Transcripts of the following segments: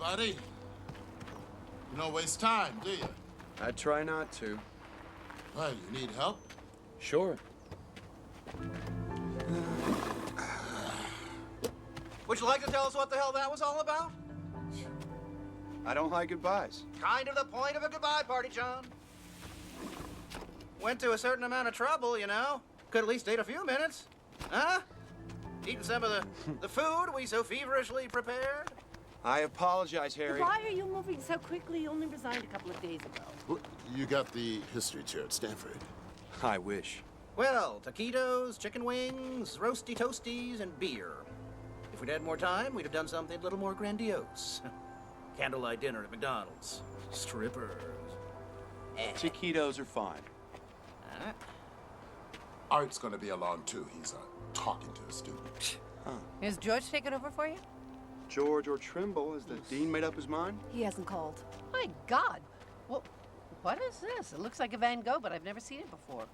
buddy. You don't waste time, do you? I try not to. Well, you need help? Sure. Would you like to tell us what the hell that was all about? I don't like goodbyes. Kind of the point of a goodbye party, John. Went to a certain amount of trouble, you know. Could at least take a few minutes. Huh? Eating some of the food we so feverishly prepared. I apologize, Harry. Why are you moving so quickly? You only resigned a couple of days ago. Well, you got the history chair at Stanford. I wish. Well, taquitos, chicken wings, roasty toasties, and beer. If we'd had more time, we'd have done something a little more grandiose. Candlelight dinner at McDonald's. Strippers. Taquitos are fine. Art's gonna be along too. He's talking to a student. Is George taking over for you? George or Trimble, has the dean made up his mind? He hasn't called. My God. Well, what is this? It looks like a Van Gogh, but I've never seen it before.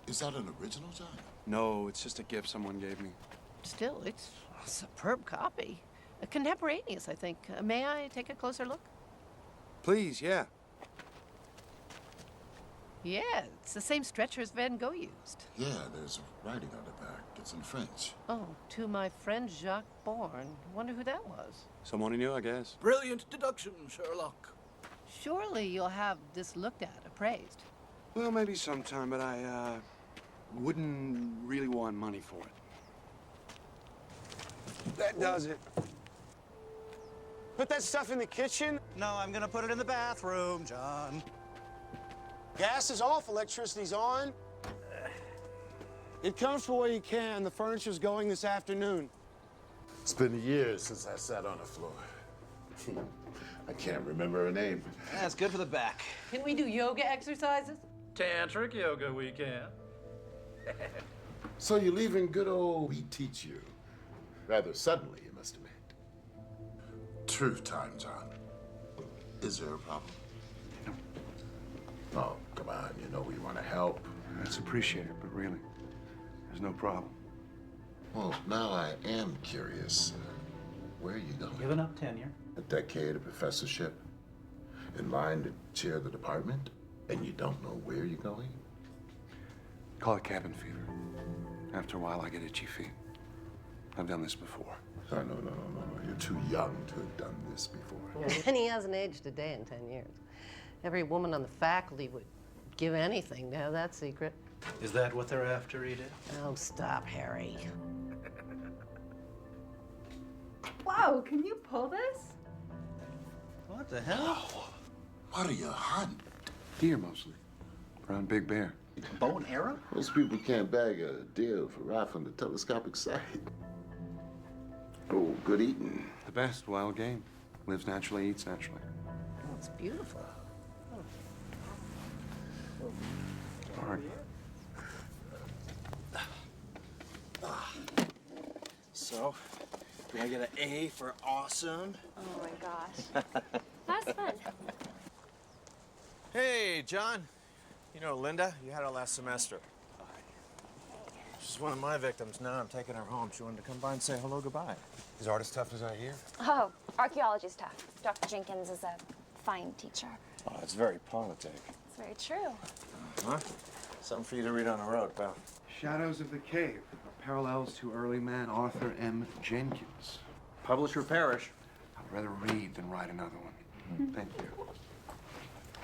Is that an original, John? No, it's just a gift someone gave me. Still, it's a superb copy. Contemporaneous, I think. May I take a closer look? Please, yeah. Yeah, it's the same stretcher as Van Gogh used. Yeah, there's writing on the back. It's in French. Oh, to my friend Jacques Bourne. Wonder who that was. Someone he knew, I guess. Brilliant deduction, Sherlock. Surely you'll have this looked at, appraised. Well, maybe sometime, but I, wouldn't really want money for it. That does it. Put that stuff in the kitchen. No, I'm gonna put it in the bathroom, John. Gas is off, electricity's on. It comes for what you can. The furniture's going this afternoon. It's been years since I sat on the floor. I can't remember her name. That's good for the back. Can we do yoga exercises? Tantric yoga we can. So you're leaving good old We Teach You. Rather suddenly, you must admit. Truth time, John. Is there a problem? Oh, come on, you know we want to help. That's appreciated, but really, there's no problem. Well, now I am curious. Where are you going? Giving up tenure. A decade of professorship? In line to chair the department? And you don't know where you're going? Call it cabin fever. After a while, I get itchy feet. I've done this before. Oh, no. You're too young to have done this before. And he hasn't aged a day in 10 years. Every woman on the faculty would give anything to have that secret. Is that what they're after, Edith? Oh, stop, Harry. Whoa, can you pull this? What the hell? What are you hunting? Deer, mostly. Around Big Bear. Bow and arrow? Most people can't bag a deer for rifling the telescopic sight. Oh, good eating. The best wild game. Lives naturally, eats naturally. Oh, it's beautiful. All right. So, did I get an A for awesome? Oh my gosh. That's fun. Hey, John. You know Linda? You had her last semester. She's one of my victims now. I'm taking her home. She wanted to come by and say hello, goodbye. Is art as tough as I hear? Oh, archaeology's tough. Dr. Jenkins is a fine teacher. Oh, it's very politic. It's very true. Huh? Something for you to read on the road, pal. Shadows of the Cave. Parallels to early man Arthur M. Jenkins. Publisher Parish. I'd rather read than write another one. Thank you.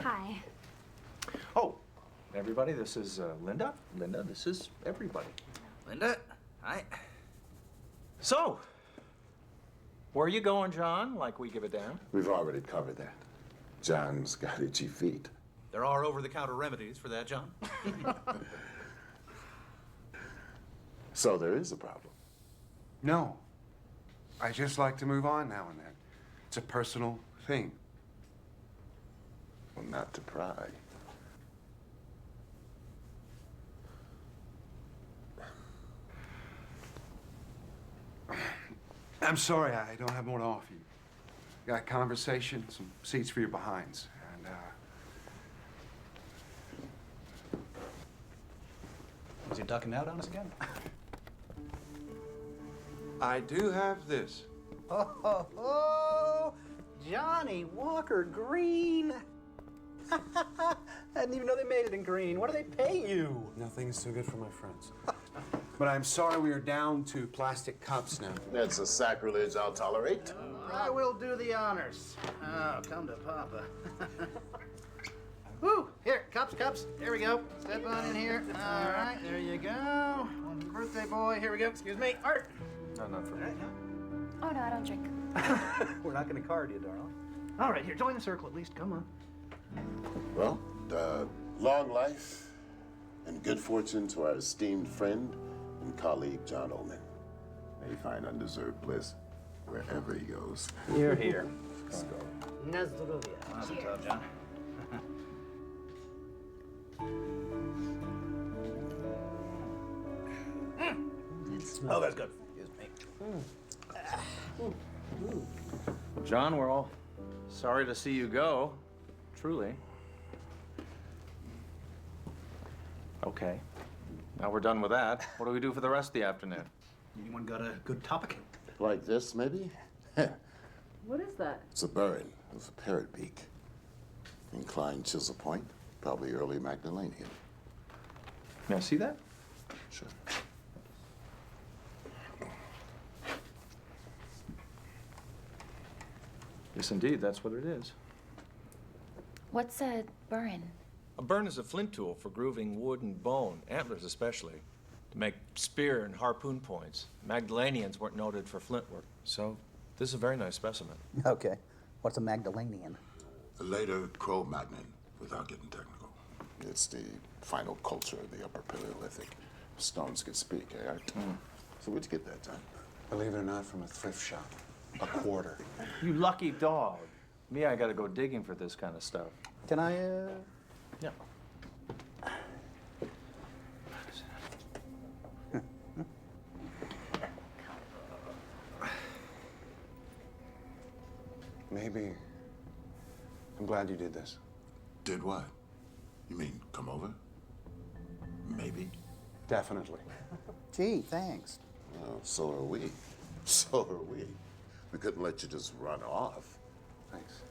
Hi. Oh, everybody, this is Linda. Linda, this is everybody. Linda, hi. So, where are you going, John? Like we give a damn? We've already covered that. John's got itchy feet. There are over-the-counter remedies for that, John. So there is a problem. No. I just like to move on now and then. It's a personal thing. Well, not to pry. I'm sorry, I don't have more to offer you. Got conversation, some seats for your behinds, and Was he ducking out on us again? I do have this. Oh, Johnny Walker Green. I didn't even know they made it in green. What do they pay you? Nothing is too good for my friends. But I'm sorry we are down to plastic cups now. That's a sacrilege I'll tolerate. I will do the honors. Oh, come to Papa. Woo! Here, cups. There we go. Step on in here. All right, there you go. One for the birthday boy. Here we go. Excuse me. Art. No, not for me. Oh, no, I don't drink. We're not going to card you, darling. All right, here, join the circle at least. Come on. Well, long life and good fortune to our esteemed friend and colleague, John Oldman. May he find undeserved bliss wherever he goes. You're here. Let's go. Na zdrowie. Mazel tov, John. Oh, that's good. Excuse me. John, we're all sorry to see you go. Truly. Okay. Now we're done with that. What do we do for the rest of the afternoon? Anyone got a good topic? Like this, maybe? What is that? It's a burin. It's a parrot beak. Inclined chisel point. Probably early Magdalenian. May I see that? Sure. Yes, indeed. That's what it is. What's a burin? A burn is a flint tool for grooving wood and bone, antlers especially, to make spear and harpoon points. Magdalenians weren't noted for flint work, so this is a very nice specimen. Okay. What's a Magdalenian? A later Cro-Magnon, without getting technical. It's the final culture of the Upper Paleolithic. Stones could speak, eh, Art? So where'd you get that, John? Believe it or not, from a thrift shop. A quarter. You lucky dog. Me, I gotta go digging for this kind of stuff. Can I, Yeah. Maybe. I'm glad you did this. Did what? You mean come over? Maybe. Definitely. Gee, thanks. Well, so are we. So are we. We couldn't let you just run off. Thanks.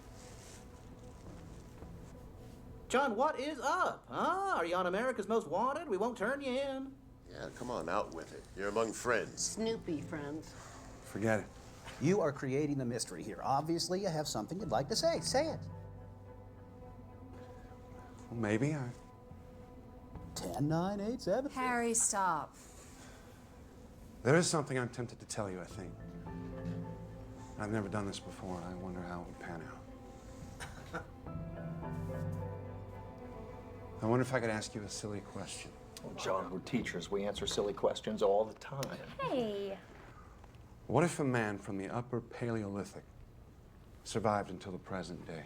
John, what is up? Huh? Are you on America's Most Wanted? We won't turn you in. Yeah, come on, out with it. You're among friends. Snoopy friends. Forget it. You are creating the mystery here. Obviously, you have something you'd like to say. Say it. Well, maybe I... 10, 9, 8, 7. Harry, stop. There is something I'm tempted to tell you, I think. I've never done this before, and I wonder how it would pan out. I wonder if I could ask you a silly question. Oh, John, we're teachers. We answer silly questions all the time. Hey. What if a man from the Upper Paleolithic survived until the present day?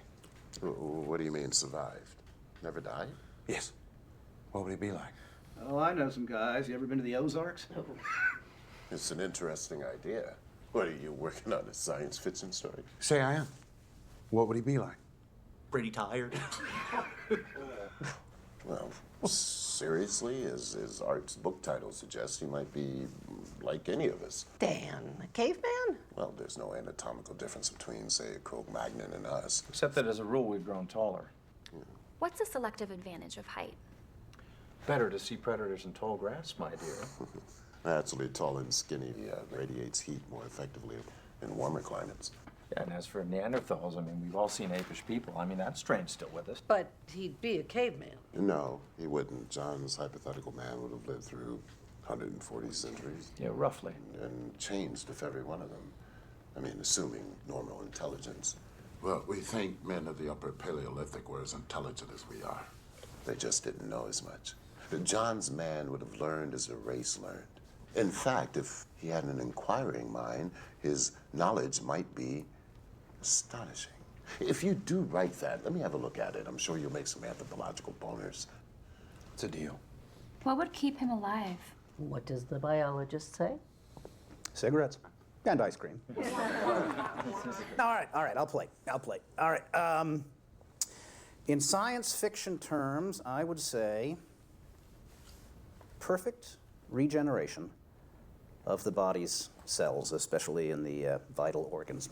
What do you mean, survived? Never died? Yes. What would he be like? Oh, I know some guys. You ever been to the Ozarks? It's an interesting idea. What, are you working on a science fiction story? Say I am. What would he be like? Pretty tired. Well, seriously, as Art's book title suggests, he might be like any of us. Dan, a caveman? Well, there's no anatomical difference between, say, a Cro-Magnon and us. Except that as a rule, we've grown taller. What's the selective advantage of height? Better to see predators in tall grass, my dear. Naturally, tall and skinny radiates heat more effectively in warmer climates. Yeah, and as for Neanderthals, I mean, we've all seen apish people. I mean, that strain's still with us. But he'd be a caveman. No, he wouldn't. John's hypothetical man would have lived through 140 centuries. Yeah, roughly. And changed if every one of them. I mean, assuming normal intelligence. Well, we think men of the Upper Paleolithic were as intelligent as we are. They just didn't know as much. John's man would have learned as the race learned. In fact, if he had an inquiring mind, his knowledge might be astonishing. If you do write that, let me have a look at it. I'm sure you'll make some anthropological boners. It's a deal. What would keep him alive? What does the biologist say? Cigarettes. And ice cream. All right, I'll play. All right, in science fiction terms, I would say perfect regeneration of the body's cells, especially in the vital organs.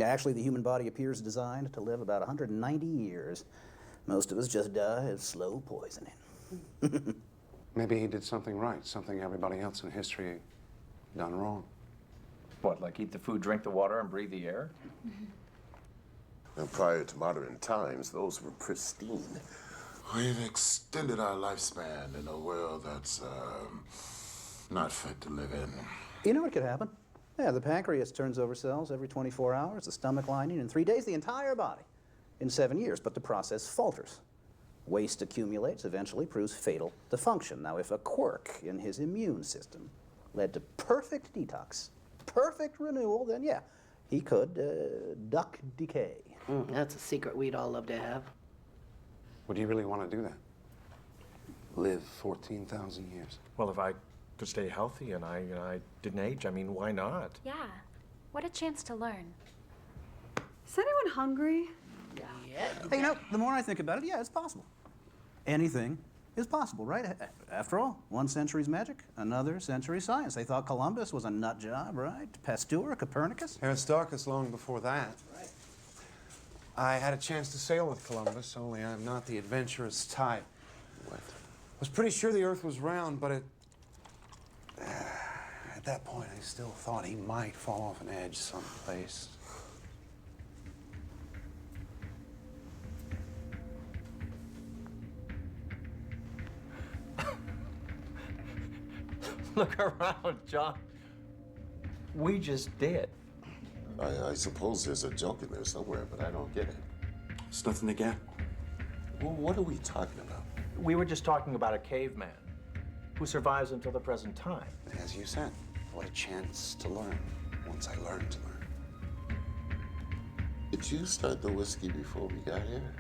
Actually, the human body appears designed to live about 190 years. Most of us just die of slow poisoning. Maybe he did something right, something everybody else in history done wrong. What, like eat the food, drink the water, and breathe the air? And prior to modern times, those were pristine. We've extended our lifespan in a world that's not fit to live in. You know what could happen? Yeah, the pancreas turns over cells every 24 hours, the stomach lining in 3 days, the entire body in 7 years, but the process falters. Waste accumulates, eventually proves fatal to function. Now, if a quirk in his immune system led to perfect detox, perfect renewal, then yeah, he could duck decay. That's a secret we'd all love to have. Would you really want to do that? Live 14,000 years? Well, if I could stay healthy and I didn't age, I mean, why not? Yeah. What a chance to learn. Is anyone hungry? Hey, you know, the more I think about it, yeah, it's possible. Anything is possible, right? After all, one century's magic, another century's science. They thought Columbus was a nut job, right? Pasteur, Copernicus. Aristarchus long before that. Right. I had a chance to sail with Columbus, only I'm not the adventurous type. What? I was pretty sure the Earth was round, but at that point, I still thought he might fall off an edge someplace. Look around, John. We just did. I suppose there's a joke in there somewhere, but I don't get it. It's nothing to get. Well, what are we talking about? We were just talking about a caveman who survives until the present time. As you said, what a chance to learn once I learned to learn. Did you start the whiskey before we got here?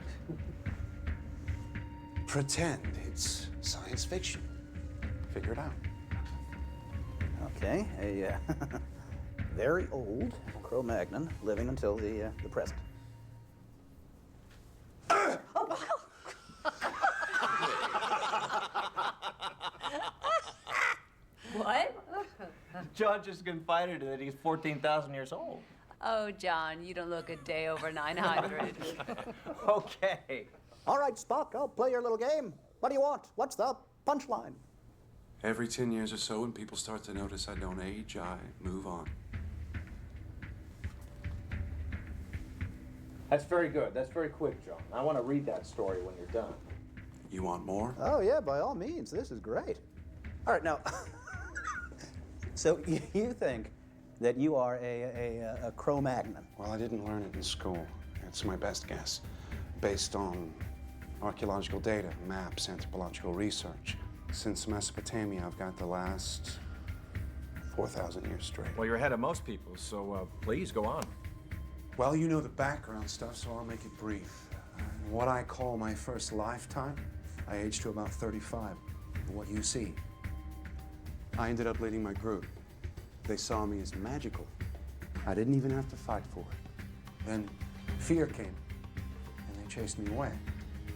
Pretend it's science fiction. Figure it out. Okay, a very old Cro-Magnon living until the present. What? John just confided that he's 14,000 years old. Oh, John, you don't look a day over 900. Okay. All right, Spock, I'll play your little game. What do you want? What's the punchline? Every 10 years or so, when people start to notice I don't age, I move on. That's very good. That's very quick, John. I want to read that story when you're done. You want more? Oh, yeah, by all means. This is great. All right, now, so you think that you are a Cro-Magnon? Well, I didn't learn it in school. It's my best guess, based on archaeological data, maps, anthropological research. Since Mesopotamia, I've got the last 4,000 years straight. Well, you're ahead of most people, so please go on. Well, you know the background stuff, so I'll make it brief. What I call my first lifetime, I aged to about 35. What you see, I ended up leading my group. They saw me as magical. I didn't even have to fight for it. Then fear came, and they chased me away.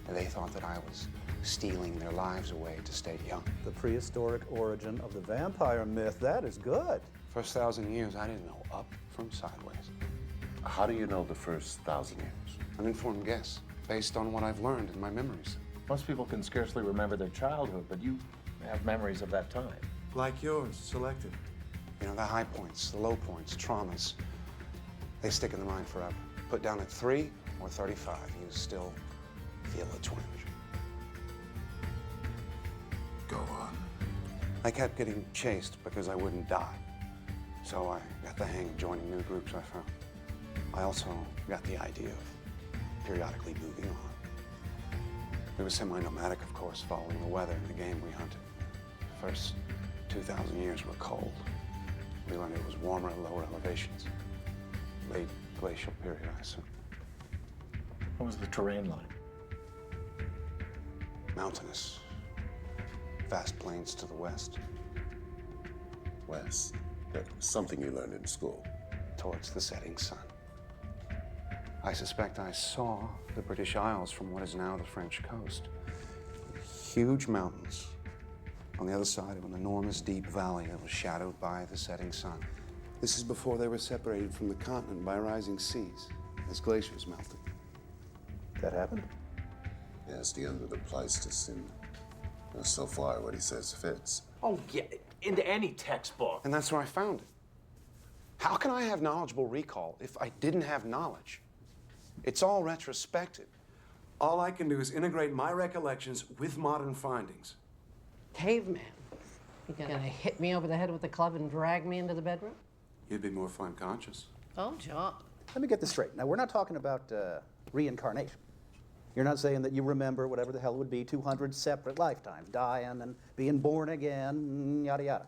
And they thought that I was stealing their lives away to stay young. The prehistoric origin of the vampire myth. That is good. First 1,000 years, I didn't know up from sideways. How do you know the first 1,000 years? An informed guess, based on what I've learned in my memories. Most people can scarcely remember their childhood, but you have memories of that time. Like yours, selected. You know, the high points, the low points, traumas, they stick in the mind forever. Put down at 3 or 35, you still feel a twinge. Go on. I kept getting chased because I wouldn't die. So I got the hang of joining new groups I found. I also got the idea of periodically moving on. We were semi-nomadic, of course, following the weather and the game we hunted. The first 2,000 years were cold. We learned it was warmer at lower elevations. Late glacial period, I assume. What was the terrain like? Mountainous. Vast plains to the west. West. Something you learned in school. Towards the setting sun. I suspect I saw the British Isles from what is now the French coast. Huge mountains on the other side of an enormous deep valley that was shadowed by the setting sun. This is before they were separated from the continent by rising seas, as glaciers melted. That happened? Yeah, it's the end of the Pleistocene. So far, what he says fits. Oh, yeah, into any textbook. And that's where I found it. How can I have knowledgeable recall if I didn't have knowledge? It's all retrospective. All I can do is integrate my recollections with modern findings. Caveman. You gonna hit me over the head with the club and drag me into the bedroom? You'd be more fun conscious. Oh, John. Let me get this straight. Now, we're not talking about reincarnation. You're not saying that you remember whatever the hell it would be 200 separate lifetimes, dying and being born again, yada yada.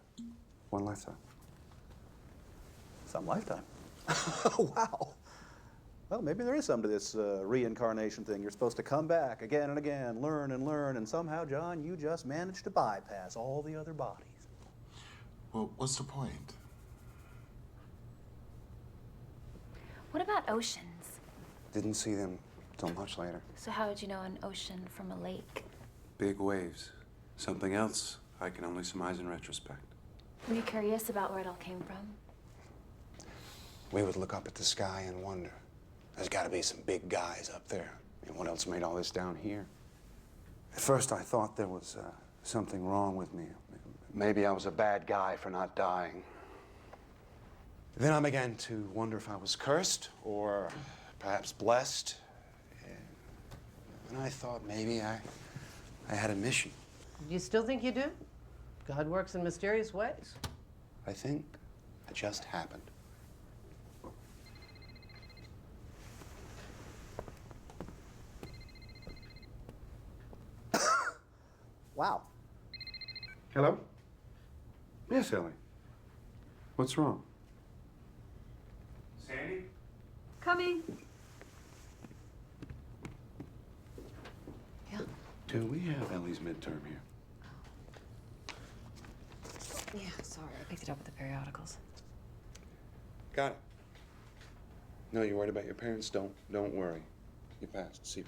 One lifetime. Some lifetime. Wow. Well, maybe there is something to this reincarnation thing. You're supposed to come back again and again, learn, and somehow, John, you just managed to bypass all the other bodies. Well, what's the point? What about oceans? Didn't see them till much later. So how would you know an ocean from a lake? Big waves. Something else I can only surmise in retrospect. Were you curious about where it all came from? We would look up at the sky and wonder. There's got to be some big guys up there. And what else made all this down here? At first, I thought there was something wrong with me. Maybe I was a bad guy for not dying. Then I began to wonder if I was cursed or perhaps blessed. And I thought maybe I had a mission. You still think you do? God works in mysterious ways. I think it just happened. Wow. Hello? Yes, Ellie. What's wrong? Sandy? Coming. Yeah. Do we have Ellie's midterm here? Yeah, sorry. I picked it up with the periodicals. Got it. No, you're worried about your parents? Don't worry. You passed. C+.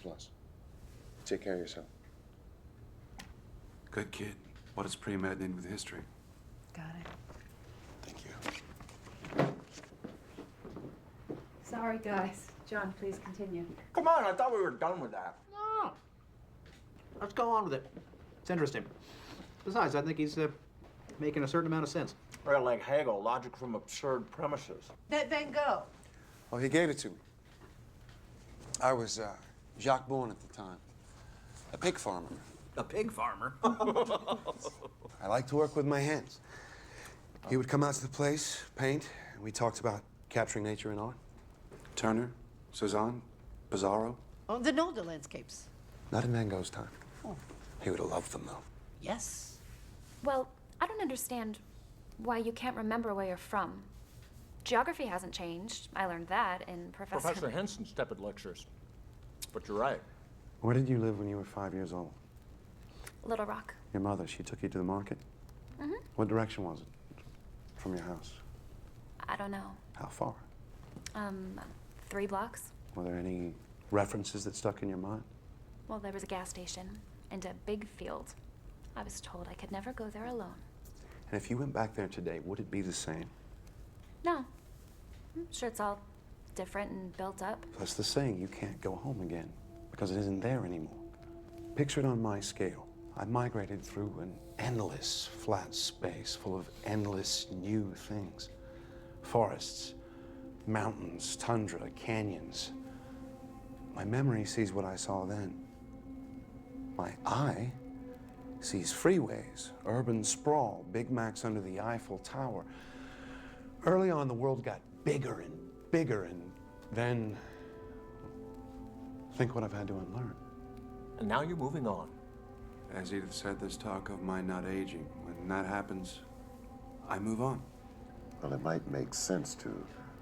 Take care of yourself. Good kid. What is pre-med with history? Got it. Thank you. Sorry, guys. John, please continue. Come on, I thought we were done with that. No. Let's go on with it. It's interesting. Besides, I think he's making a certain amount of sense. Well, like Hegel, logic from absurd premises. Then go. Oh, he gave it to me. I was Jacques Bourne at the time. A pig farmer. A pig farmer? I like to work with my hands. He would come out to the place, paint, and we talked about capturing nature in art. Turner, Cezanne, Pizarro. Oh, the Nolde landscapes. Not in Van Gogh's time. Oh. He would have loved them, though. Yes. Well, I don't understand why you can't remember where you're from. Geography hasn't changed. I learned that in Professor Henson's tepid lectures. But you're right. Where did you live when you were 5 years old? Little Rock. Your mother, she took you to the market? Mm-hmm. What direction was it from your house? I don't know. How far? 3 blocks. Were there any references that stuck in your mind? Well, there was a gas station and a big field. I was told I could never go there alone. And if you went back there today, would it be the same? No. I'm sure it's all different and built up. That's the saying, you can't go home again because it isn't there anymore. Picture it on my scale. I migrated through an endless flat space full of endless new things. Forests, mountains, tundra, canyons. My memory sees what I saw then. My eye sees freeways, urban sprawl, Big Macs under the Eiffel Tower. Early on, the world got bigger and then think what I've had to unlearn. And now you're moving on. As Edith said, there's talk of my not aging. When that happens, I move on. Well, it might make sense to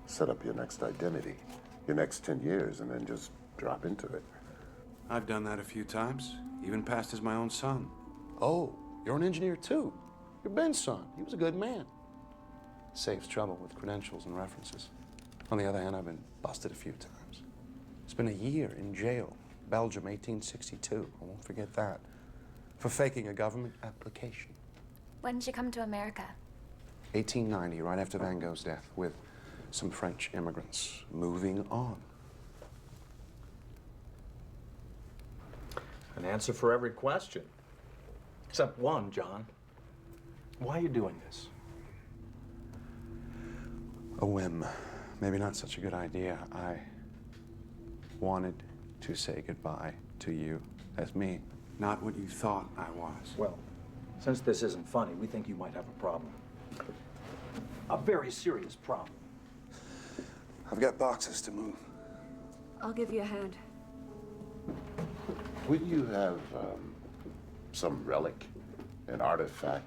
set up your next identity, your next 10 years, and then just drop into it. I've done that a few times, even passed as my own son. Oh, you're an engineer too. You're Ben's son. He was a good man. Saves trouble with credentials and references. On the other hand, I've been busted a few times. Spent a year in jail, Belgium, 1862. I won't forget that. For faking a government application. When did you come to America? 1890, right after Van Gogh's death, with some French immigrants. Moving on. An answer for every question. Except one, John. Why are you doing this? A whim. Maybe not such a good idea. I wanted to say goodbye to you as me, not what you thought I was. Well, since this isn't funny, we think you might have a problem. A very serious problem. I've got boxes to move. I'll give you a hand. Would you have some relic, an artifact,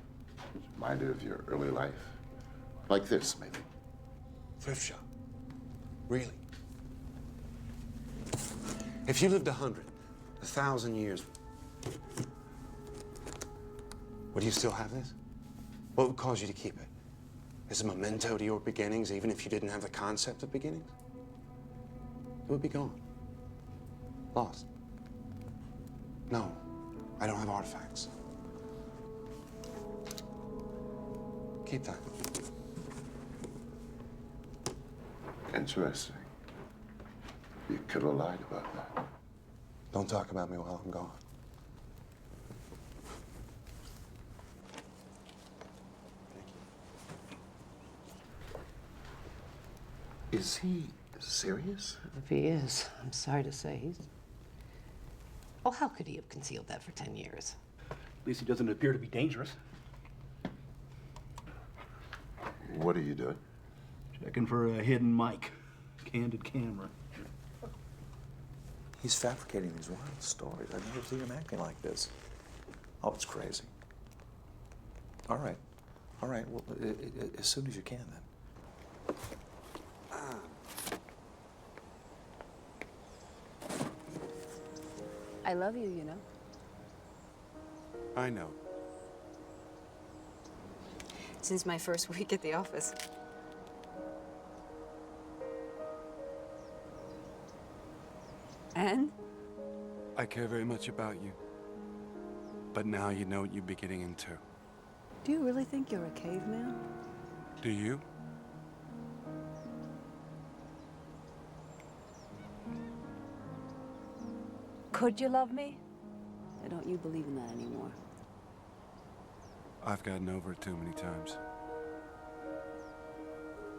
reminded of your early life? Like this, maybe. Thrift shop. Really? If you lived 100, 1,000 years, would you still have this? What would cause you to keep it? As a memento to your beginnings, even if you didn't have the concept of beginnings? It would be gone. Lost. No, I don't have artifacts. Keep that. Interesting. You could have lied about that. Don't talk about me while I'm gone. Is he serious? If he is, I'm sorry to say he's... Oh, how could he have concealed that for 10 years? At least he doesn't appear to be dangerous. What are you doing? Checking for a hidden mic. Candid camera. He's fabricating these wild stories. I've never seen him acting like this. Oh, it's crazy. All right. All right. Well, as soon as you can, then. I love you, you know. I know. Since my first week at the office. And? I care very much about you. But now you know what you'd be getting into. Do you really think you're a caveman? Do you? Could you love me? Or don't you believe in that anymore? I've gotten over it too many times.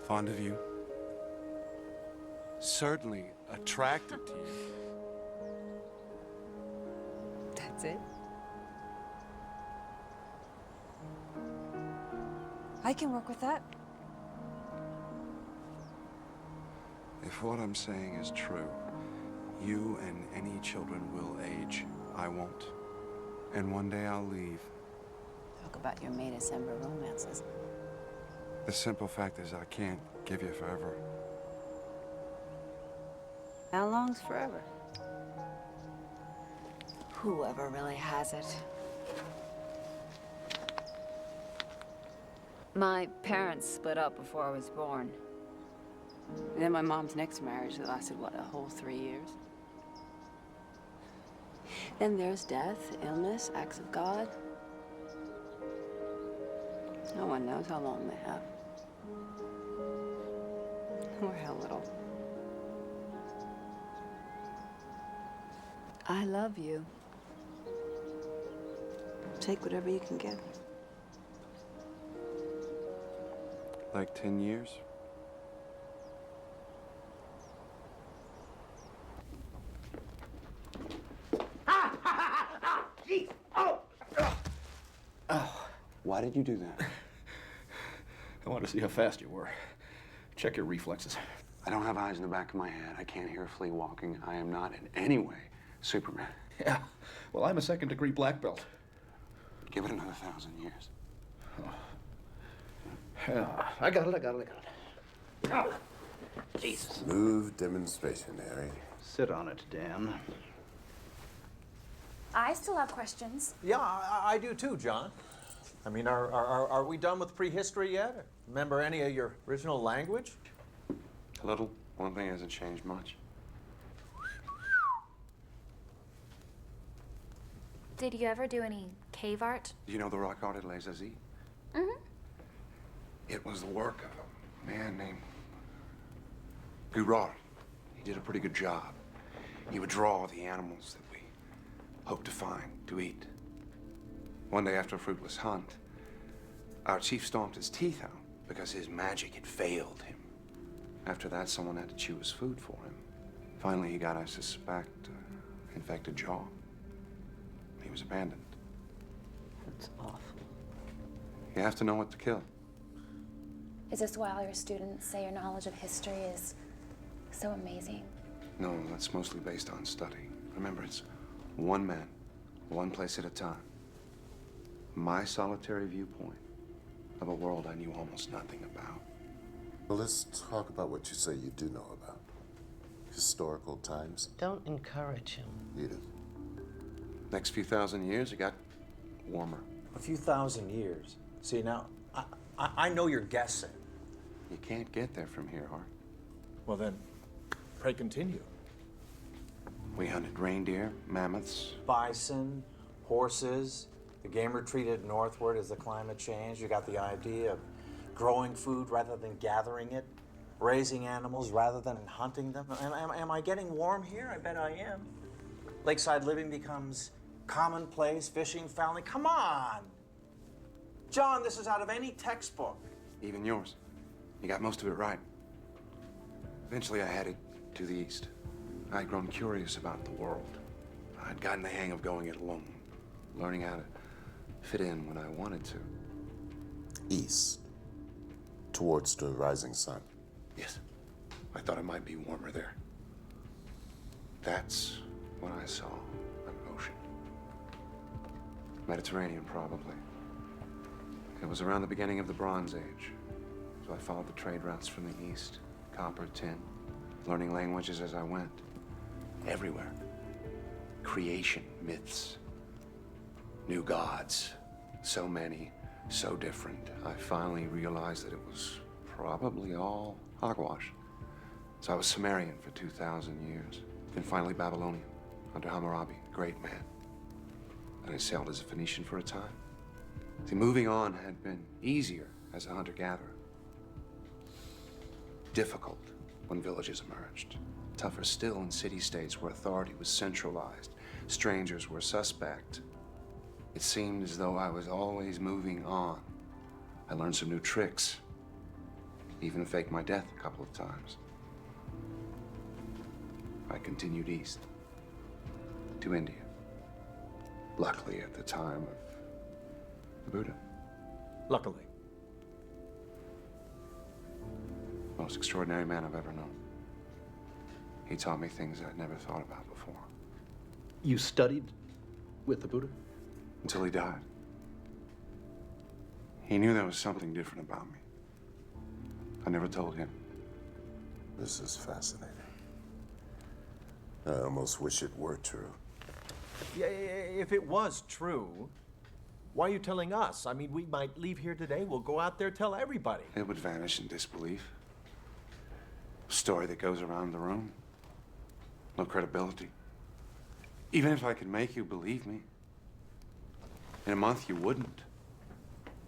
Fond of you. Certainly attracted to you. That's it? I can work with that. If what I'm saying is true, you and any children will age. I won't. And one day I'll leave. Talk about your May December romances. The simple fact is I can't give you forever. How long's forever? Whoever really has it. My parents split up before I was born. And then my mom's next marriage that lasted, what, a whole 3 years? Then there's death, illness, acts of God. No one knows how long they have. Or how little. I love you. Take whatever you can get. Like 10 years? Jeez! Oh! Why did you do that? I wanted to see how fast you were. Check your reflexes. I don't have eyes in the back of my head. I can't hear a flea walking. I am not in any way Superman. Yeah. Well, I'm a second-degree black belt. Give it another 1,000 years. Yeah, I got it. Oh, Jesus. Smooth demonstration, Harry. Sit on it, Dan. I still have questions. Yeah, I do too, John. I mean, are we done with prehistory yet? Remember any of your original language? A little. One thing hasn't changed much. Did you ever do any cave art? Do you know the rock art at Les Aziz? Mm-hmm. It was the work of a man named Gruber. He did a pretty good job. He would draw the animals that we hoped to find to eat. One day after a fruitless hunt, our chief stomped his teeth out because his magic had failed him. After that, someone had to chew his food for him. Finally, he got, I suspect, infected jaw. He was abandoned. That's awful. You have to know what to kill. Is this why all your students say your knowledge of history is so amazing? No, that's mostly based on study. Remember, it's one man, one place at a time. My solitary viewpoint of a world I knew almost nothing about. Well, let's talk about what you say you do know about. Historical times. Don't encourage him. Edith. Next few thousand years, it got warmer. A few thousand years. See, now, I know you're guessing. You can't get there from here, Hart. Well then, pray continue. We hunted reindeer, mammoths. Bison, horses. The game retreated northward as the climate changed. You got the idea of growing food rather than gathering it, raising animals rather than hunting them. Am I getting warm here? I bet I am. Lakeside living becomes commonplace, fishing, fouling. Come on! John, this is out of any textbook. Even yours. You got most of it right. Eventually, I headed to the east. I'd grown curious about the world. I'd gotten the hang of going it alone, learning how to fit in when I wanted to. East. Towards the rising sun. Yes. I thought it might be warmer there. That's when I saw an ocean. Mediterranean, probably. It was around the beginning of the Bronze Age. So I followed the trade routes from the east. Copper, tin, learning languages as I went. Everywhere. Creation, myths, new gods. So many, so different. I finally realized that it was probably all hogwash. So I was Sumerian for 2,000 years. Then finally Babylonian, under Hammurabi, great man. And I sailed as a Phoenician for a time. See, moving on had been easier as a hunter-gatherer. Difficult when villages emerged. Tougher still in city-states where authority was centralized. Strangers were suspect. It seemed as though I was always moving on. I learned some new tricks. Even faked my death a couple of times. I continued east to India. Luckily, at the time of the Buddha. Luckily. Most extraordinary man I've ever known. He taught me things I'd never thought about before. You studied with the Buddha? Until he died. He knew there was something different about me. I never told him. This is fascinating. I almost wish it were true. Yeah, if it was true, why are you telling us? I mean, we might leave here today, we'll go out there, tell everybody. It would vanish in disbelief. A story that goes around the room. No credibility. Even if I could make you believe me, in a month you wouldn't.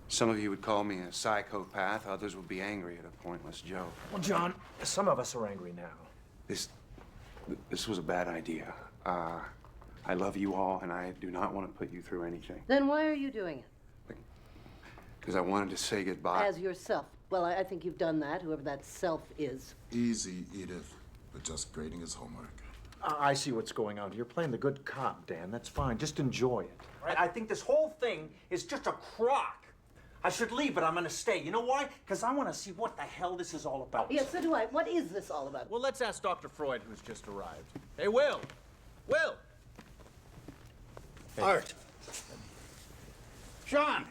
Some of you would call me a psychopath, others would be angry at a pointless joke. Well, John, some of us are angry now. This was a bad idea. I love you all, and I do not want to put you through anything. Then why are you doing it? Because I wanted to say goodbye. As yourself. Well, I think you've done that, whoever that self is. Easy, Edith. But just grading his homework. I see what's going on. You're playing the good cop, Dan. That's fine. Just enjoy it. Right? I think this whole thing is just a crock. I should leave, but I'm going to stay. You know why? Because I want to see what the hell this is all about. Yes, so do I. What is this all about? Well, let's ask Dr. Freud, who's just arrived. Hey, Will! Will! Art. John!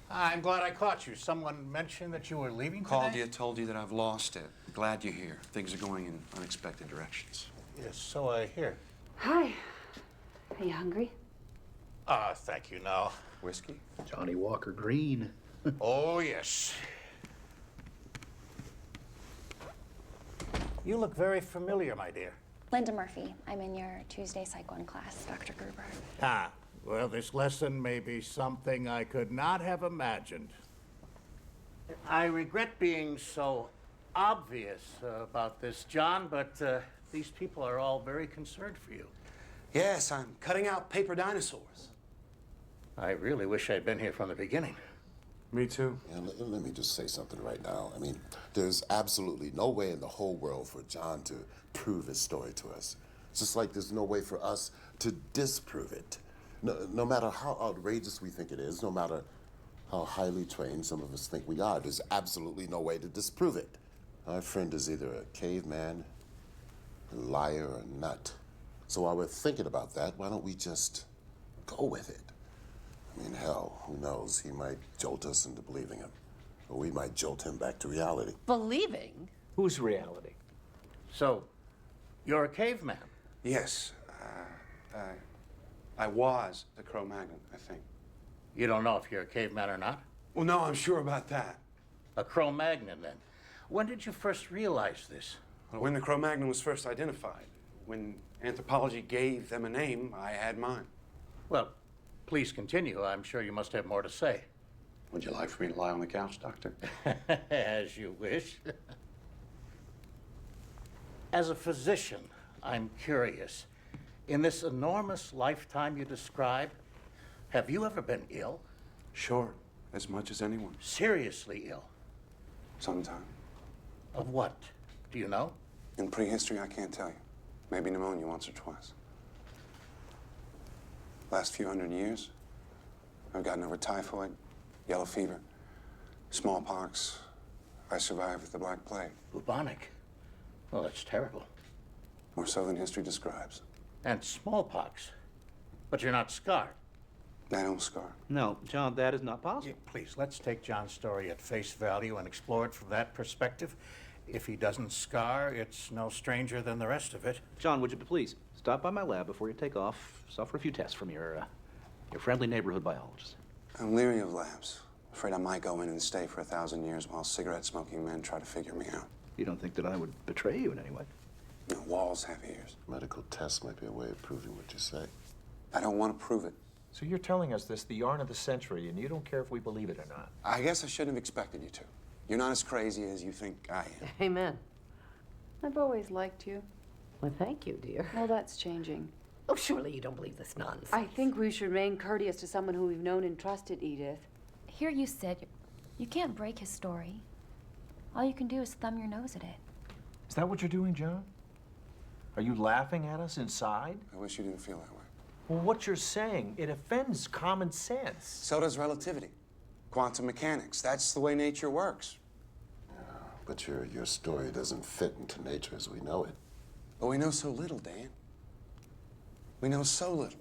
I'm glad I caught you. Someone mentioned that you were leaving Called today? you, told you that I've lost it. Glad you're here. Things are going in unexpected directions. Yes, so I hear. Hi. Are you hungry? Thank you, no. Whiskey? Johnny Walker Green. Oh, yes. You look very familiar, my dear. Linda Murphy. I'm in your Tuesday Psych 1 class, Dr. Gruber. Well, this lesson may be something I could not have imagined. I regret being so obvious about this, John, but these people are all very concerned for you. Yes, I'm cutting out paper dinosaurs. I really wish I'd been here from the beginning. Me too. Yeah, let me just say something right now. I mean, there's absolutely no way in the whole world for John to prove his story to us. It's just like there's no way for us to disprove it. No matter how outrageous we think it is, no matter how highly trained some of us think we are, there's absolutely no way to disprove it. Our friend is either a caveman, a liar, or a nut. So while we're thinking about that, why don't we just go with it? I mean, hell, who knows? He might jolt us into believing him. Or we might jolt him back to reality. Believing? Whose reality? So, you're a caveman? Yes. I was a Cro-Magnon, I think. You don't know if you're a caveman or not? Well, no, I'm sure about that. A Cro-Magnon, then. When did you first realize this? When the Cro-Magnon was first identified. When anthropology gave them a name, I had mine. Well, please continue. I'm sure you must have more to say. Would you like for me to lie on the couch, Doctor? As you wish. As a physician, I'm curious. In this enormous lifetime you describe, have you ever been ill? Sure, as much as anyone. Seriously ill? Sometime. Of what? Do you know? In prehistory, I can't tell you. Maybe pneumonia once or twice. Last few hundred years, I've gotten over typhoid, yellow fever, smallpox. I survived the Black Plague. Bubonic? Well, that's terrible. More so than history describes. And smallpox. But you're not scarred. I don't scar. No, John, that is not possible. Please, let's take John's story at face value and explore it from that perspective. If he doesn't scar, it's no stranger than the rest of it. John, would you please stop by my lab before you take off? Suffer a few tests from your friendly neighborhood biologist. I'm leery of labs. Afraid I might go in and stay for 1,000 years while cigarette-smoking men try to figure me out. You don't think that I would betray you in any way? You know, walls have ears. Medical tests might be a way of proving what you say. I don't want to prove it. So you're telling us this, the yarn of the century, and you don't care if we believe it or not? I guess I shouldn't have expected you to. You're not as crazy as you think I am. Amen. I've always liked you. Well, thank you, dear. Well, that's changing. Oh, surely you don't believe this nonsense. I think we should remain courteous to someone who we've known and trusted, Edith. Here you sit. You can't break his story. All you can do is thumb your nose at it. Is that what you're doing, John? Are you laughing at us inside? I wish you didn't feel that way. Well, what you're saying, it offends common sense. So does relativity. Quantum mechanics. That's the way nature works. But your story doesn't fit into nature as we know it. But we know so little, Dan. We know so little.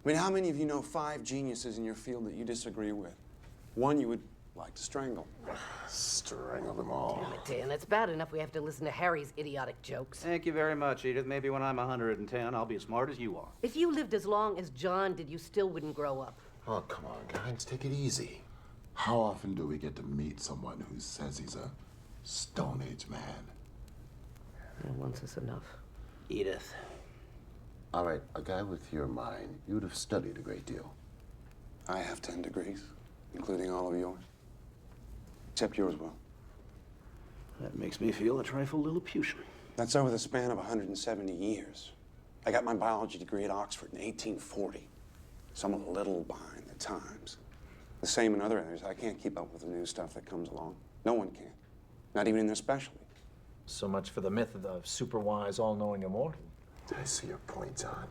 I mean, how many of you know 5 geniuses in your field that you disagree with? One you would like to strangle. Strangle them all. Damn it, Dan. It's bad enough we have to listen to Harry's idiotic jokes. Thank you very much, Edith. Maybe when I'm 110, I'll be as smart as you are. If you lived as long as John did, you still wouldn't grow up. Oh, come on, guys, take it easy. How often do we get to meet someone who says he's a Stone Age man? Yeah, once is enough. Edith. All right, a guy with your mind, you'd have studied a great deal. I have 10 degrees, including all of yours. Except yours, Will. That makes me feel a trifle Lilliputian. That's over the span of 170 years. I got my biology degree at Oxford in 1840. So I'm a little behind the times. The same in other areas. I can't keep up with the new stuff that comes along. No one can. Not even in their specialty. So much for the myth of the super-wise, all-knowing immortal. I see your point, John.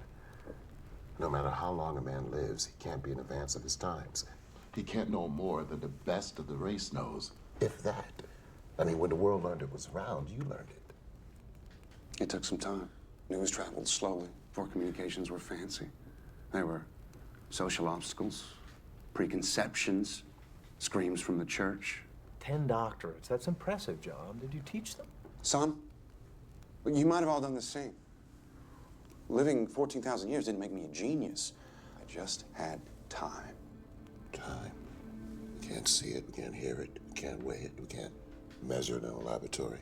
No matter how long a man lives, he can't be in advance of his times. He can't know more than the best of the race knows, if that. I mean, when the world learned it was round, you learned it. It took some time. News traveled slowly before communications were fancy. There were social obstacles, preconceptions, screams from the church. 10 doctorates. That's impressive, John. Did you teach them? Some. You might have all done the same. Living 14,000 years didn't make me a genius. I just had time. Time. We can't see it, we can't hear it, we can't weigh it, we can't measure it in a laboratory.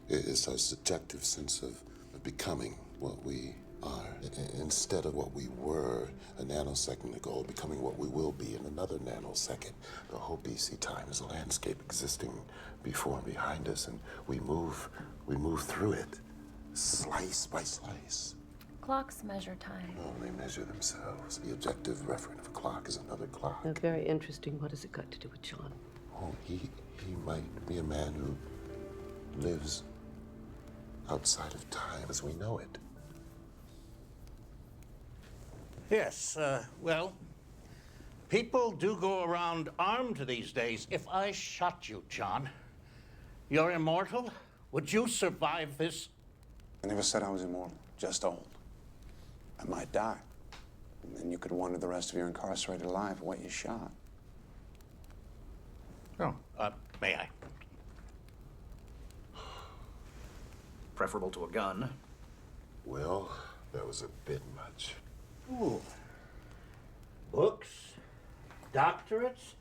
It's our subjective sense of becoming what we are. Instead of what we were a nanosecond ago, becoming what we will be in another nanosecond. The whole BC time is a landscape existing before and behind us, and we move through it, slice by slice. Clocks measure time. Oh, they measure themselves. The objective referent of a clock is another clock. Very interesting. What has it got to do with John? Oh, he might be a man who lives outside of time as we know it. Yes, well, people do go around armed these days. If I shot you, John, you're immortal? Would you survive this? I never said I was immortal, just old. I might die. And then you could wonder the rest of your incarcerated life what you shot. Oh, may I? Preferable to a gun. Well, that was a bit much. Ooh. Books? Doctorates?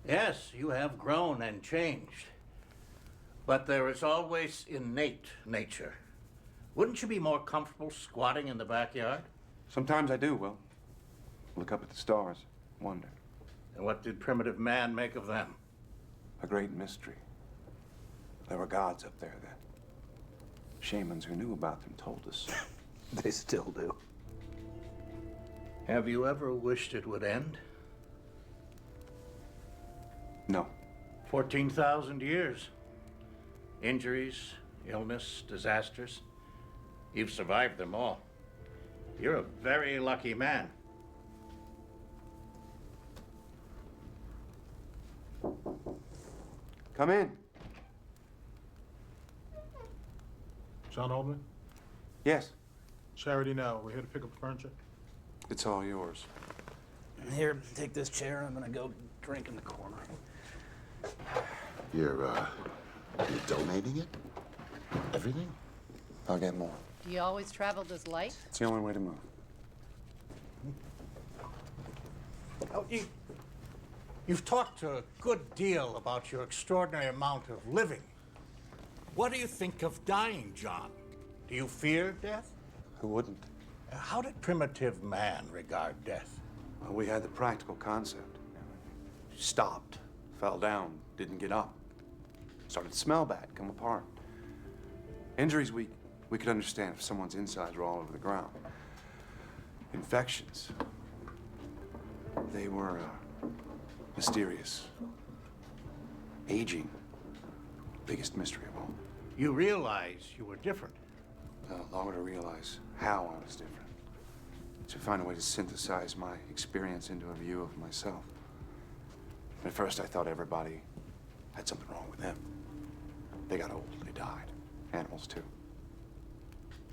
Yes, you have grown and changed. But there is always innate nature. Wouldn't you be more comfortable squatting in the backyard? Sometimes I do, Will. Look up at the stars, wonder. And what did primitive man make of them? A great mystery. There were gods up there that shamans who knew about them told us. They still do. Have you ever wished it would end? No. 14,000 years. Injuries, illness, disasters. You've survived them all. You're a very lucky man. Come in. John Oldman? Yes. Charity now. We're here to pick up the furniture. It's all yours. Here, take this chair. I'm gonna go drink in the corner. You're donating it? Everything? I'll get more. Do you always travel this light? It's the only way to move. Oh, you've talked a good deal about your extraordinary amount of living. What do you think of dying, John? Do you fear death? Who wouldn't? How did primitive man regard death? Well, we had the practical concept. Stopped, fell down, didn't get up. Started to smell bad, come apart. Injuries we could understand if someone's insides were all over the ground. Infections, they were mysterious. Aging, biggest mystery of all. You realize you were different. Longer to realize how I was different. To find a way to synthesize my experience into a view of myself. At first I thought everybody had something wrong with them. They got old, they died. Animals too.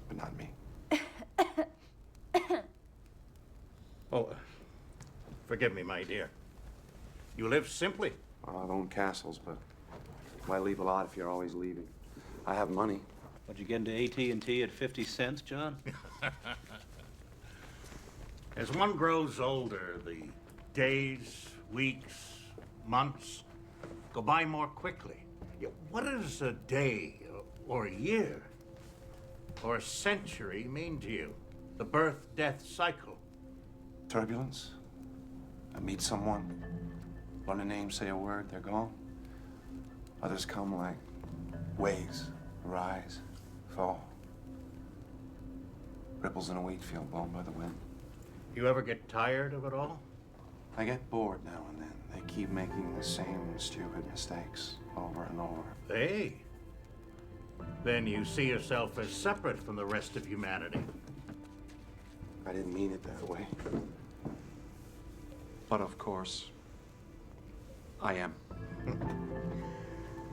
But not me. Oh, forgive me, my dear. You live simply. I've owned castles, but why leave a lot if you're always leaving? I have money. What'd you get into AT&T at 50 cents, John? As one grows older, the days, weeks, months go by more quickly. What does a day or a year or a century mean to you? The birth-death cycle. Turbulence. I meet someone, learn a name, say a word, they're gone. Others come like waves, rise, fall. Ripples in a wheat field blown by the wind. You ever get tired of it all? I get bored now and then. They keep making the same stupid mistakes over and over. Hey. Then you see yourself as separate from the rest of humanity. I didn't mean it that way. But of course, I am.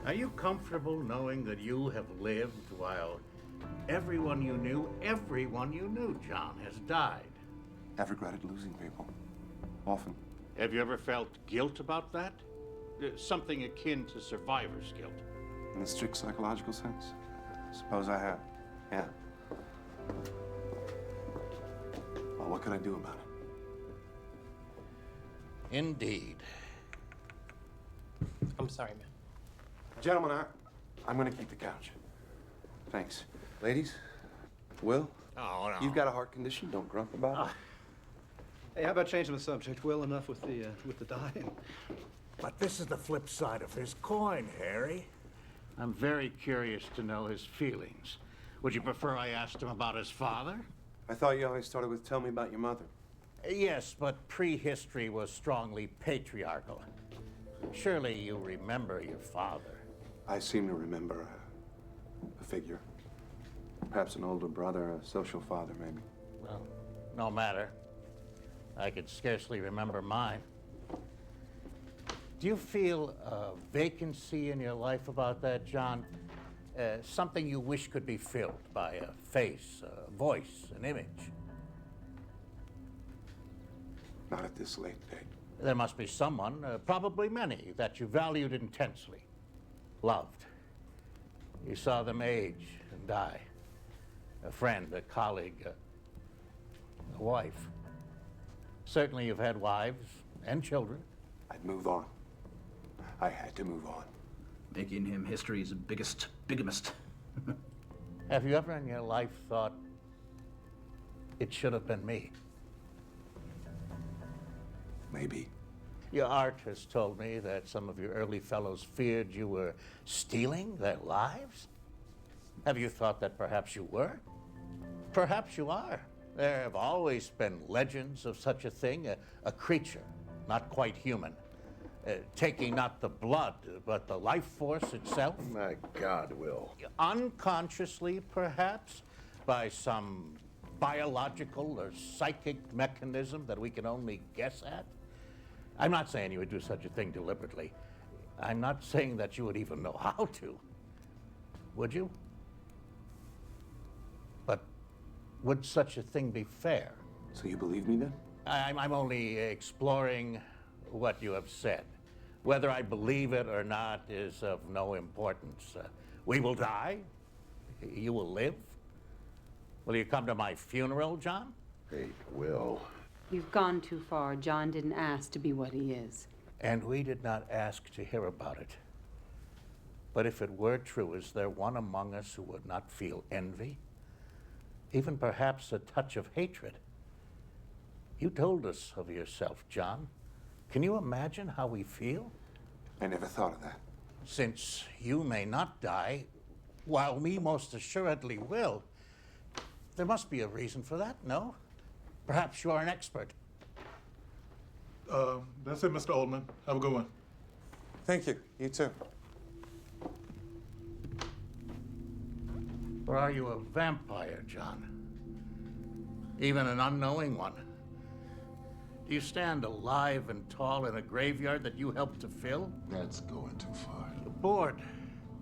Are you comfortable knowing that you have lived while everyone you knew, John, has died? I've regretted losing people. Often. Have you ever felt guilt about that? Something akin to survivor's guilt. In the strict psychological sense? Suppose I have. Yeah. Well, what can I do about it? Indeed. I'm sorry, man. Gentlemen, I'm gonna keep the couch. Thanks. Ladies, Will? Oh, no. You've got a heart condition. Don't grump about it. Hey, how about changing the subject? Well enough with the dying. But this is the flip side of his coin, Harry. I'm very curious to know his feelings. Would you prefer I asked him about his father? I thought you always started with tell me about your mother. Yes, but prehistory was strongly patriarchal. Surely you remember your father. I seem to remember a figure. Perhaps an older brother, a social father, maybe. Well, no matter. I could scarcely remember mine. Do you feel a vacancy in your life about that, John? Something you wish could be filled by a face, a voice, an image? Not at this late date. There must be someone, probably many, that you valued intensely, loved. You saw them age and die. A friend, a colleague, a wife. Certainly you've had wives and children. I'd move on. I had to move on. Making him history's biggest bigamist. Have you ever in your life thought, it should have been me? Maybe. Your art has told me that some of your early fellows feared you were stealing their lives. Have you thought that perhaps you were? Perhaps you are. There have always been legends of such a thing, a creature, not quite human, taking not the blood, but the life force itself. My God, Will. Unconsciously, perhaps, by some biological or psychic mechanism that we can only guess at. I'm not saying you would do such a thing deliberately. I'm not saying that you would even know how to. Would you? But would such a thing be fair? So you believe me then? I'm only exploring what you have said. Whether I believe it or not is of no importance. We will die. You will live. Will you come to my funeral, John? Hey, Will. You've gone too far. John didn't ask to be what he is. And we did not ask to hear about it. But if it were true, is there one among us who would not feel envy? Even perhaps a touch of hatred? You told us of yourself, John. Can you imagine how we feel? I never thought of that. Since you may not die, while we most assuredly will, there must be a reason for that, no? Perhaps you are an expert. That's it, Mr. Oldman. Have a good one. Thank you. You too. Or are you a vampire, John? Even an unknowing one? Do you stand alive and tall in a graveyard that you helped to fill? That's going too far. You're bored,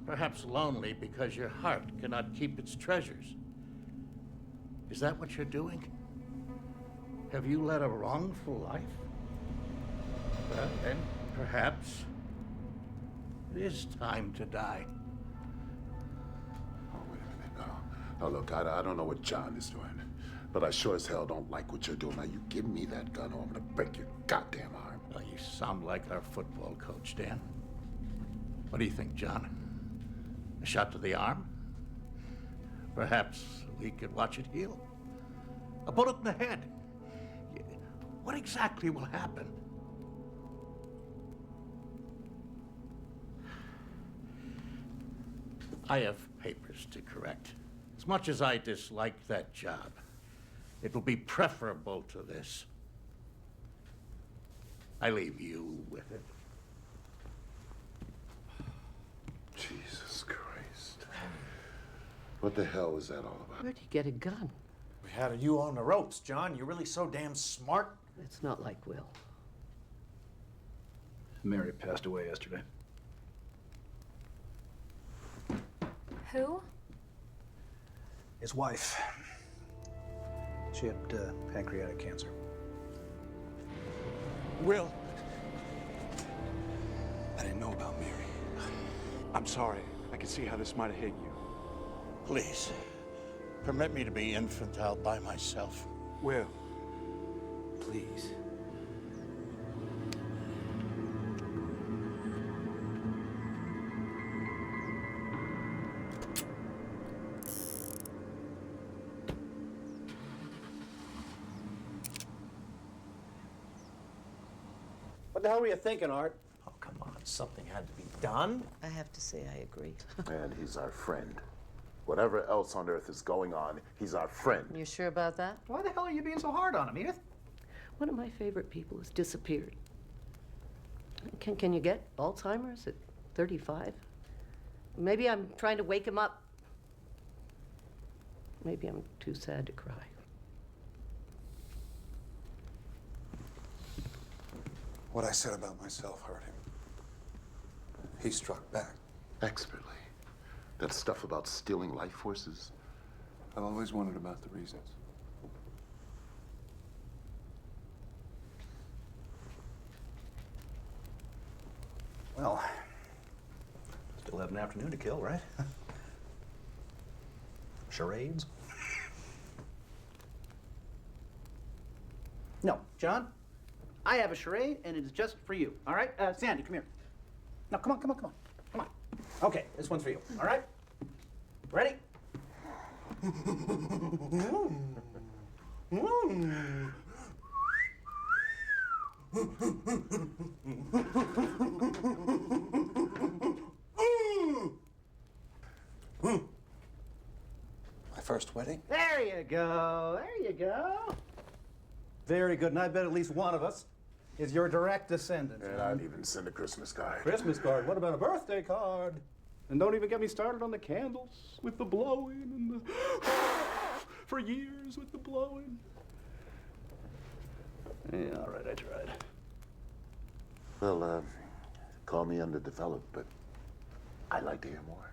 perhaps lonely because your heart cannot keep its treasures. Is that what you're doing? Have you led a wrongful life? Well, then, perhaps it is time to die. Oh, wait a minute. No, look, I don't know what John is doing, but I sure as hell don't like what you're doing. Now, you give me that gun or I'm gonna break your goddamn arm. Well, you sound like our football coach, Dan. What do you think, John? A shot to the arm? Perhaps we could watch it heal. A bullet in the head. What exactly will happen? I have papers to correct. As much as I dislike that job, it will be preferable to this. I leave you with it. Jesus Christ. What the hell was that all about? Where'd you get a gun? We had you on the ropes, John. You're really so damn smart. It's not like Will. Mary passed away yesterday. Who? His wife. She had pancreatic cancer. Will. I didn't know about Mary. I'm sorry. I can see how this might have hit you. Please, permit me to be infantile by myself. Will. Please. What the hell were you thinking, Art? Oh, come on. Something had to be done. I have to say I agree. And he's our friend. Whatever else on earth is going on, he's our friend. You sure about that? Why the hell are you being so hard on him, Edith? One of my favorite people has disappeared. Can you get Alzheimer's at 35? Maybe I'm trying to wake him up. Maybe I'm too sad to cry. What I said about myself hurt him. He struck back. Expertly. That stuff about stealing life forces. I've always wondered about the reasons. Well, still have an afternoon to kill, right? Charades? No, John, I have a charade, and it is just for you, all right? Sandy, come here. No, come on. Okay, this one's for you, all right? Ready? My first wedding? There you go. Very good, and I bet at least one of us is your direct descendant. And I'd even send a Christmas card. Christmas card? What about a birthday card? And don't even get me started on the candles with the blowing and the for years with the blowing. Yeah, all right, I tried. Well, call me underdeveloped, but I'd like to hear more.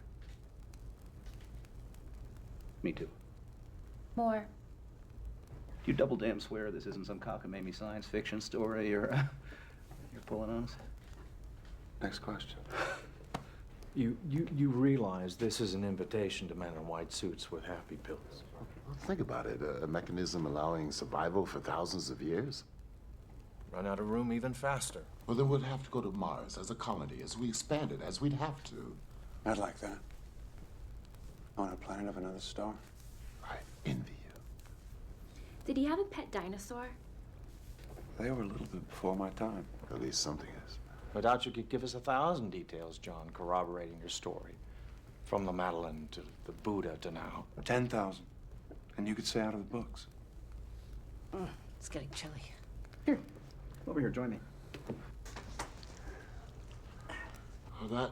Me too. More. You double damn swear this isn't some cockamamie science fiction story you're pulling on us? Next question. You realize this is an invitation to men in white suits with happy pills. Well, think about it. A mechanism allowing survival for thousands of years. Run out of room even faster. Well, then we'd have to go to Mars as a colony, as we expand it, as we'd have to. I'd like that. On a planet of another star. I envy you. Did he have a pet dinosaur? They were a little bit before my time. At least something is. No doubt you could give us 1,000 details, John, corroborating your story. From the Madeleine to the Buddha to now. 10,000. And you could say out of the books. It's getting chilly. Here, over here, join me. Well, that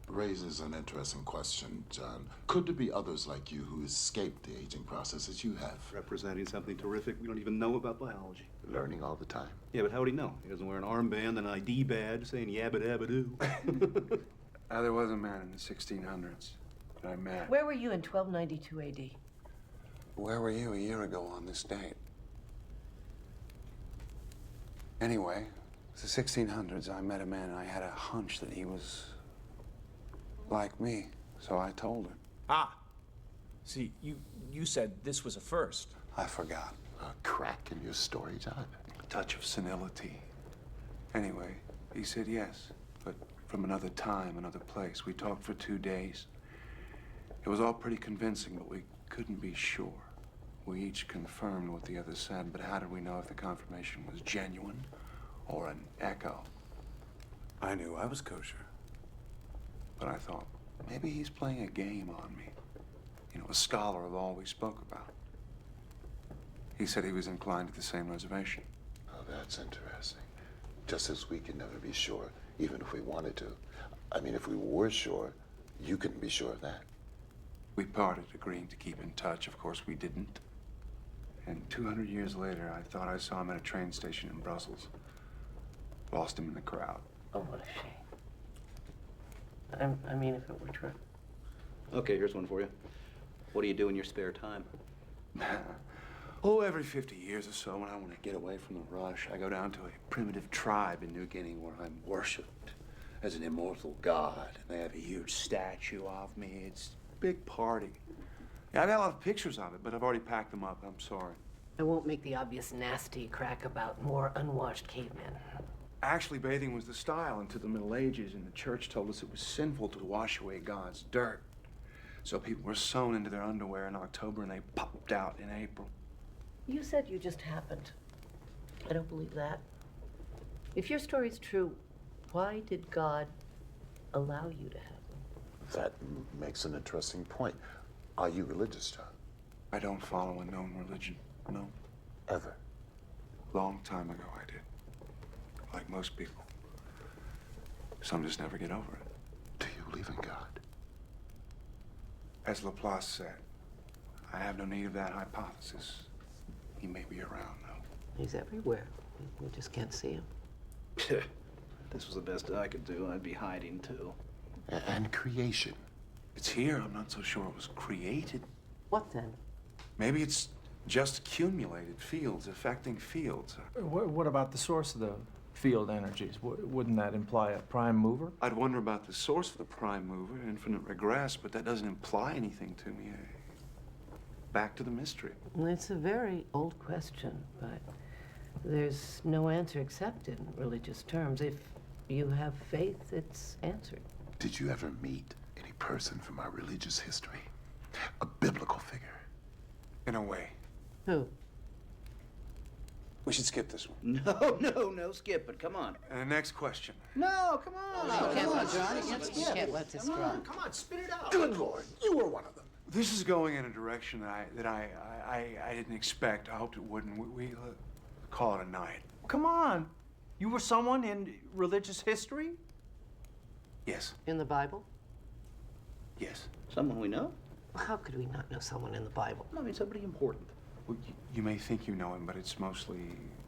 raises an interesting question, John. Could there be others like you who escaped the aging process as you have? Representing something terrific we don't even know about biology. Learning all the time. Yeah, but how would he know? He doesn't wear an armband and an ID badge saying yabba dabba doo. There was a man in the 1600s that I met. Where were you in 1292 AD? Where were you a year ago on this date? Anyway, the 1600s, I met a man and I had a hunch that he was like me, so I told him. Ah! See, you said this was a first. I forgot. A crack in your story, Todd. A touch of senility. Anyway, he said yes, but from another time, another place. We talked for 2 days. It was all pretty convincing, but we couldn't be sure. We each confirmed what the other said, but how did we know if the confirmation was genuine or an echo? I knew I was kosher, but I thought, maybe he's playing a game on me. You know, a scholar of all we spoke about. He said he was inclined to the same reservation. Oh, that's interesting. Just as we can never be sure, even if we wanted to. I mean, if we were sure, you couldn't be sure of that. We parted, agreeing to keep in touch. Of course, we didn't. And 200 years later, I thought I saw him at a train station in Brussels. Lost him in the crowd. Oh, what a shame. I mean, if it were true. Okay, here's one for you. What do you do in your spare time? Oh, every 50 years or so, when I want to get away from the rush, I go down to a primitive tribe in New Guinea where I'm worshipped as an immortal god. And they have a huge statue of me. It's a big party. Yeah, I've got a lot of pictures of it, but I've already packed them up. I'm sorry. I won't make the obvious nasty crack about more unwashed cavemen. Actually, bathing was the style into the Middle Ages, and the church told us it was sinful to wash away God's dirt. So people were sewn into their underwear in October, and they popped out in April. You said you just happened. I don't believe that. If your story's true, why did God allow you to have them? That makes an interesting point. Are you religious, John? I don't follow a known religion, no. Ever? Long time ago I did. Like most people. Some just never get over it. Do you believe in God? As Laplace said, I have no need of that hypothesis. He may be around, though. He's everywhere. We just can't see him. If this was the best I could do, I'd be hiding too. And creation. It's here. I'm not so sure it was created. What then? Maybe it's just accumulated fields affecting fields. What about the source of the field energies? Wouldn't that imply a prime mover? I'd wonder about the source of the prime mover, infinite regress, but that doesn't imply anything to me. Back to the mystery. It's a very old question, but there's no answer except in religious terms. If you have faith, it's answered. Did you ever meet any person from our religious history? A biblical figure? In a way. Who? We should skip this one. No, skip it. Come on. And the next question. No, come on. You can't let John. You can't let this run. Come on, spit it out. Good Lord, you were one of them. This is going in a direction that I didn't expect. I hoped it wouldn't. We call it a night. Come on. You were someone in religious history? Yes. In the Bible? Yes. Someone we know? How could we not know someone in the Bible? I mean, somebody important. Well, you may think you know him, but it's mostly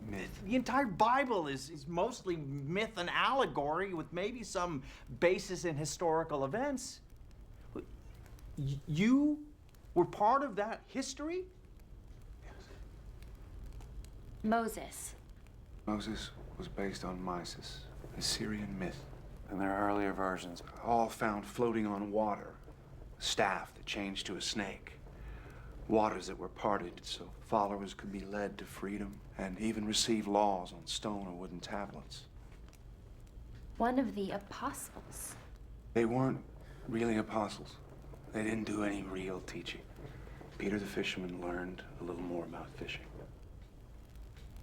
myth. The entire Bible is mostly myth and allegory with maybe some basis in historical events. You were part of that history? Moses. Moses was based on Mysis, a Syrian myth. And there are earlier versions, all found floating on water. A staff that changed to a snake. Waters that were parted so followers could be led to freedom and even receive laws on stone or wooden tablets. One of the apostles. They weren't really apostles. They didn't do any real teaching. Peter the fisherman learned a little more about fishing.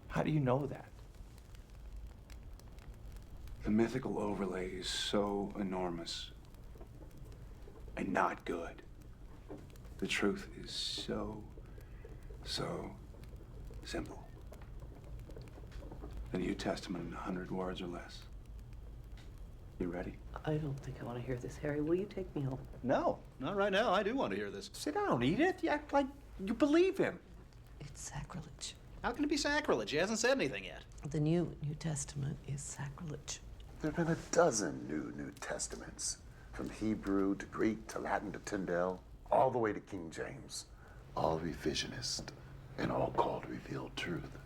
How do you know that? The mythical overlay is so enormous and not good. The truth is so simple. The New Testament in 100 words or less. You ready? I don't think I want to hear this, Harry. Will you take me home? No, not right now. I do want to hear this. Sit down, Edith. You act like you believe him. It's sacrilege. How can it be sacrilege? He hasn't said anything yet. The New Testament is sacrilege. There have been a dozen New Testaments, from Hebrew to Greek to Latin to Tyndale, all the way to King James. All revisionist and all called revealed truth.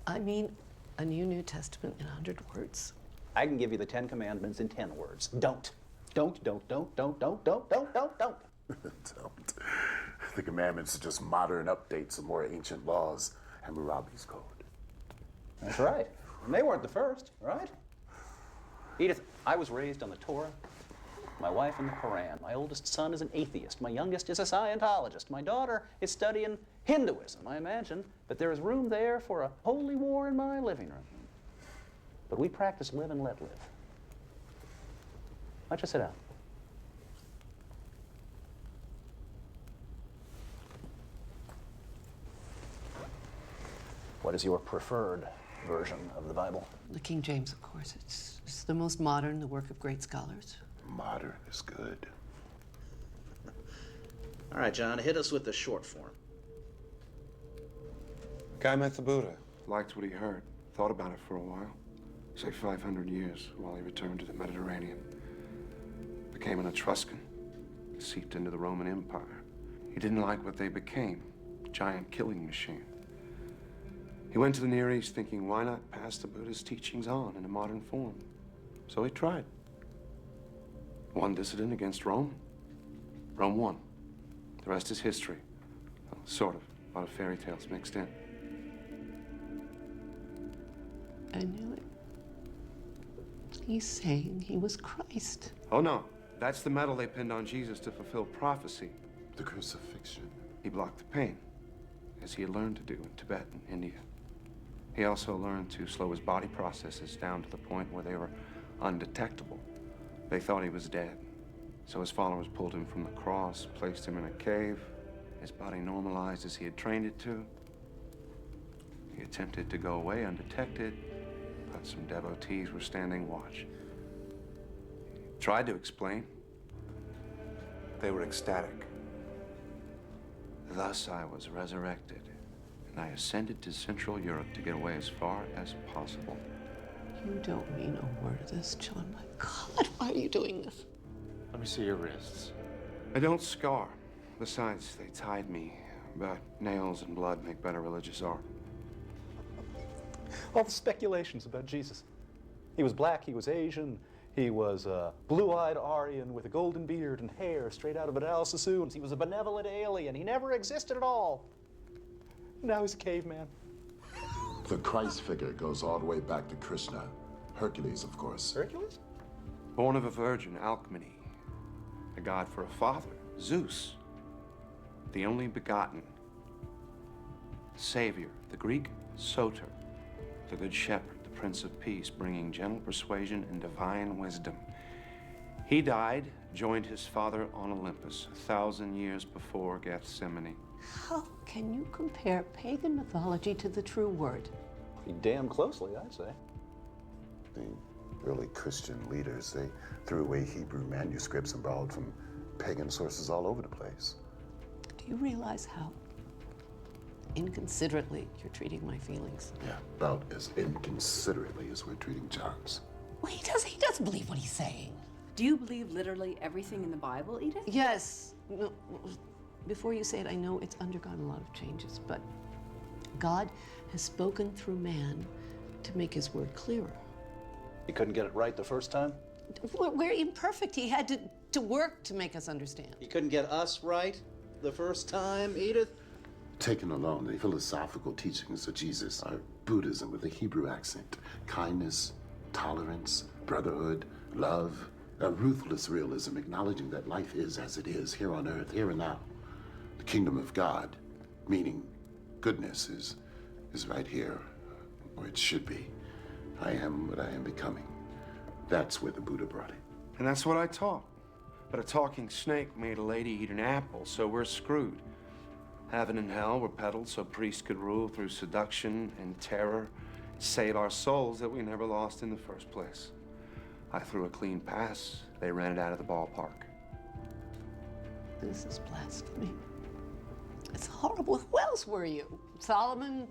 I mean, a New Testament in 100 words. I can give you the 10 Commandments in 10 words. Don't. Don't. The commandments are just modern updates of more ancient laws, Hammurabi's code. That's right. And they weren't the first, right? Edith, I was raised on the Torah, my wife in the Quran. My oldest son is an atheist. My youngest is a Scientologist. My daughter is studying Hinduism. I imagine that there is room there for a holy war in my living room. But we practice live and let live. Why don't you sit down? What is your preferred version of the Bible? The King James, of course. It's the most modern, the work of great scholars. Modern is good. All right, John, hit us with the short form. Guy met the Buddha, liked what he heard, thought about it for a while. Say 500 years while he returned to the Mediterranean. Became an Etruscan, seeped into the Roman Empire. He didn't like what they became, a giant killing machine. He went to the Near East thinking, why not pass the Buddha's teachings on in a modern form? So he tried. One dissident against Rome. Rome won. The rest is history. Well, sort of. A lot of fairy tales mixed in. I knew it. He's saying he was Christ. Oh, no. That's the medal they pinned on Jesus to fulfill prophecy. The crucifixion. He blocked the pain, as he had learned to do in Tibet and India. He also learned to slow his body processes down to the point where they were undetectable. They thought he was dead. So his followers pulled him from the cross, placed him in a cave. His body normalized as he had trained it to. He attempted to go away undetected, but some devotees were standing watch. He tried to explain. They were ecstatic. Thus I was resurrected, and I ascended to Central Europe to get away as far as possible. You don't mean a word of this, John. My God, why are you doing this? Let me see your wrists. I don't scar. Besides, they tied me, but nails and blood make better religious art. All the speculations about Jesus. He was black, he was Asian, he was a blue-eyed Aryan with a golden beard and hair straight out of an Al Sassoon's. He was a benevolent alien. He never existed at all. Now he's a caveman. The Christ figure goes all the way back to Krishna. Hercules, of course. Hercules? Born of a virgin, Alcmene. A god for a father, Zeus. The only begotten. Savior, the Greek, Soter. The good shepherd, the Prince of Peace, bringing gentle persuasion and divine wisdom. He died, joined his father on Olympus 1,000 years before Gethsemane. How can you compare pagan mythology to the true word? Pretty damn closely, I'd say. The early Christian leaders, they threw away Hebrew manuscripts and borrowed from pagan sources all over the place. Do you realize how inconsiderately you're treating my feelings? Yeah, about as inconsiderately as we're treating John's. Well, he doesn't believe what he's saying. Do you believe literally everything in the Bible, Edith? Yes. No, before you say it, I know it's undergone a lot of changes, but God has spoken through man to make his word clearer. He couldn't get it right the first time? We're imperfect. He had to work to make us understand. He couldn't get us right the first time, Edith? Taken alone, the philosophical teachings of Jesus are Buddhism with a Hebrew accent. Kindness, tolerance, brotherhood, love, a ruthless realism, acknowledging that life is as it is, here on earth, here and now. The kingdom of God, meaning goodness, is right here, or it should be. I am what I am becoming. That's where the Buddha brought it. And that's what I taught. But a talking snake made a lady eat an apple, so we're screwed. Heaven and hell were peddled so priests could rule through seduction and terror, save our souls that we never lost in the first place. I threw a clean pass. They ran it out of the ballpark. This is blasphemy. It's horrible. Who else were you? Solomon,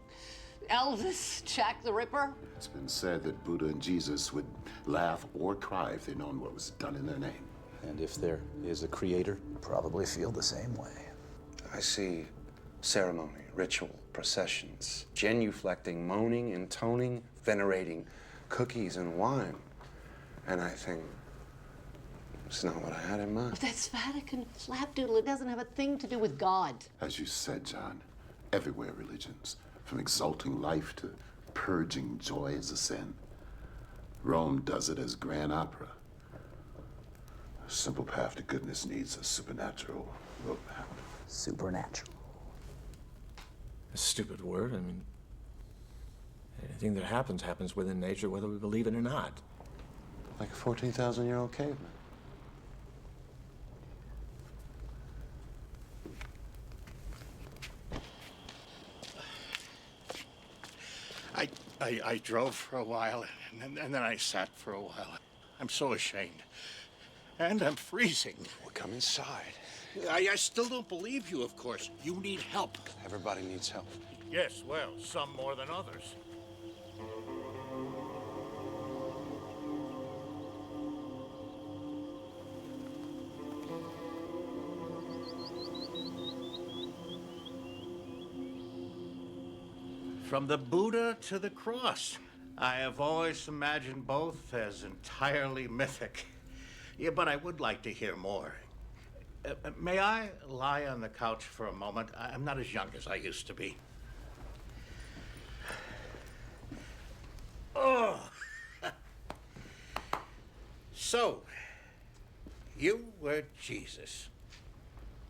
Elvis, Jack the Ripper? It's been said that Buddha and Jesus would laugh or cry if they'd known what was done in their name. And if there is a creator, probably feel the same way. I see ceremony, ritual, processions, genuflecting, moaning, intoning, venerating cookies and wine. And I think, it's not what I had in mind. That's Vatican flapdoodle. It doesn't have a thing to do with God. As you said, John, everywhere religions, from exalting life to purging joy as a sin. Rome does it as grand opera. A simple path to goodness needs a supernatural roadmap. Supernatural. A stupid word. I mean, anything that happens within nature, whether we believe it or not. Like a 14,000-year-old caveman. I drove for a while, and then I sat for a while. I'm so ashamed. And I'm freezing. Well, come inside. I still don't believe you, of course. You need help. Everybody needs help. Yes, well, some more than others. From the Buddha to the cross. I have always imagined both as entirely mythic. Yeah, but I would like to hear more. May I lie on the couch for a moment? I'm not as young as I used to be. Oh! So, you were Jesus.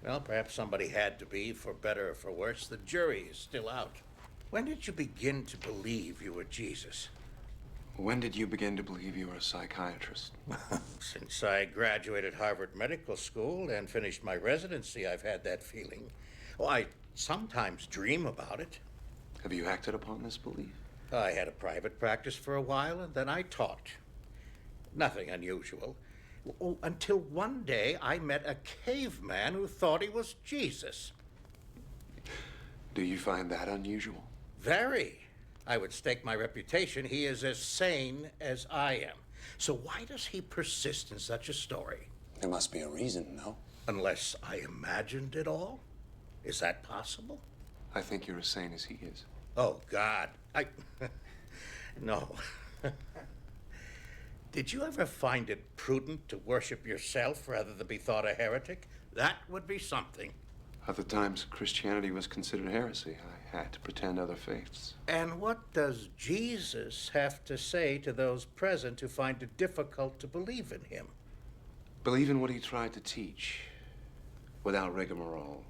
Well, perhaps somebody had to be, for better or for worse. The jury is still out. When did you begin to believe you were Jesus? When did you begin to believe you were a psychiatrist? Since I graduated Harvard Medical School and finished my residency, I've had that feeling. Oh, I sometimes dream about it. Have you acted upon this belief? I had a private practice for a while, and then I taught. Nothing unusual. Oh, until one day I met a caveman who thought he was Jesus. Do you find that unusual? Very. I would stake my reputation he is as sane as I am. So why does he persist in such a story? There must be a reason, no? Unless I imagined it all? Is that possible? I think you're as sane as he is. Oh, God. No. Did you ever find it prudent to worship yourself rather than be thought a heretic? That would be something. Other times, Christianity was considered heresy. I had to pretend other faiths. And what does Jesus have to say to those present who find it difficult to believe in him? Believe in what he tried to teach, without rigmarole.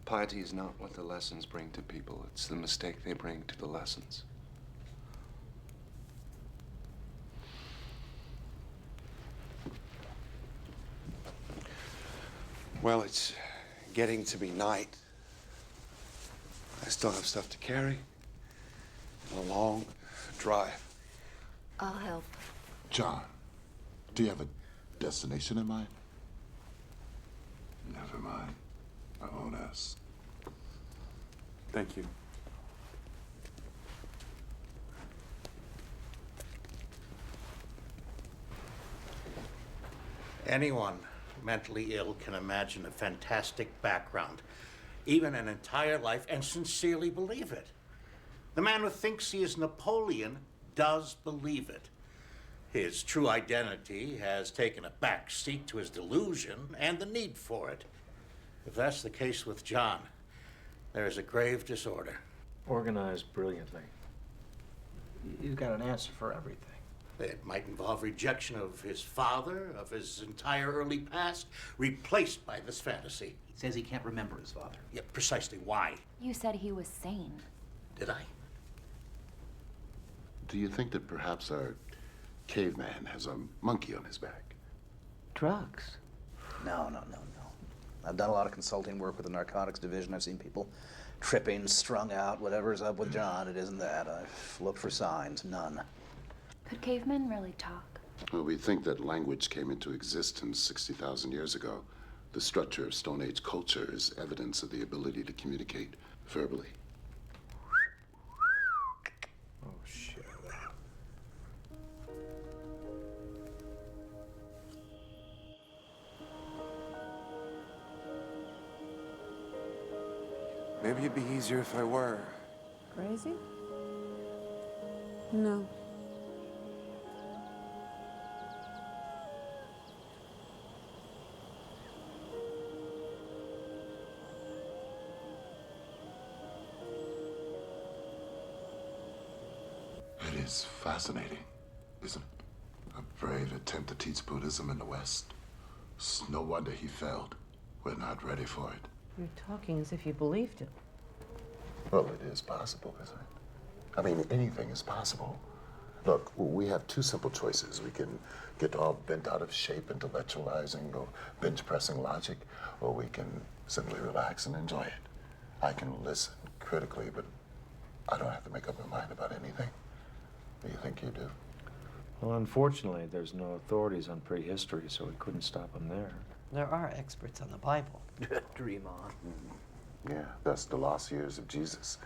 Piety is not what the lessons bring to people. It's the mistake they bring to the lessons. Well, it's getting to be night. I still have stuff to carry. And a long drive. I'll help. John, do you have a destination in mind? Never mind. I won't ask. Thank you. Anyone mentally ill can imagine a fantastic background, even an entire life, and sincerely believe it. The man who thinks he is Napoleon does believe it. His true identity has taken a back seat to his delusion and the need for it. If that's the case with John, there is a grave disorder. Organized brilliantly. He's got an answer for everything. It might involve rejection of his father, of his entire early past, replaced by this fantasy. He says he can't remember his father. Yeah, precisely why? You said he was sane. Did I? Do you think that perhaps our caveman has a monkey on his back? Drugs? No. I've done a lot of consulting work with the narcotics division. I've seen people tripping, strung out, whatever's up with John. It isn't that. I've looked for signs. None. Could cavemen really talk? Well, we think that language came into existence 60,000 years ago. The structure of Stone Age culture is evidence of the ability to communicate verbally. Oh, shit. Maybe it'd be easier if I were. Crazy? No. It is fascinating, isn't it? A brave attempt to teach Buddhism in the West. It's no wonder he failed. We're not ready for it. You're talking as if you believed it. Well, it is possible, isn't it? I mean, anything is possible. Look, we have two simple choices. We can get all bent out of shape intellectualizing or bench-pressing logic, or we can simply relax and enjoy it. I can listen critically, but I don't have to make up my mind about anything. Do you think you do? Well, unfortunately, there's no authorities on prehistory, so we couldn't stop him there. There are experts on the Bible. Dream on. Yeah, that's the lost years of Jesus.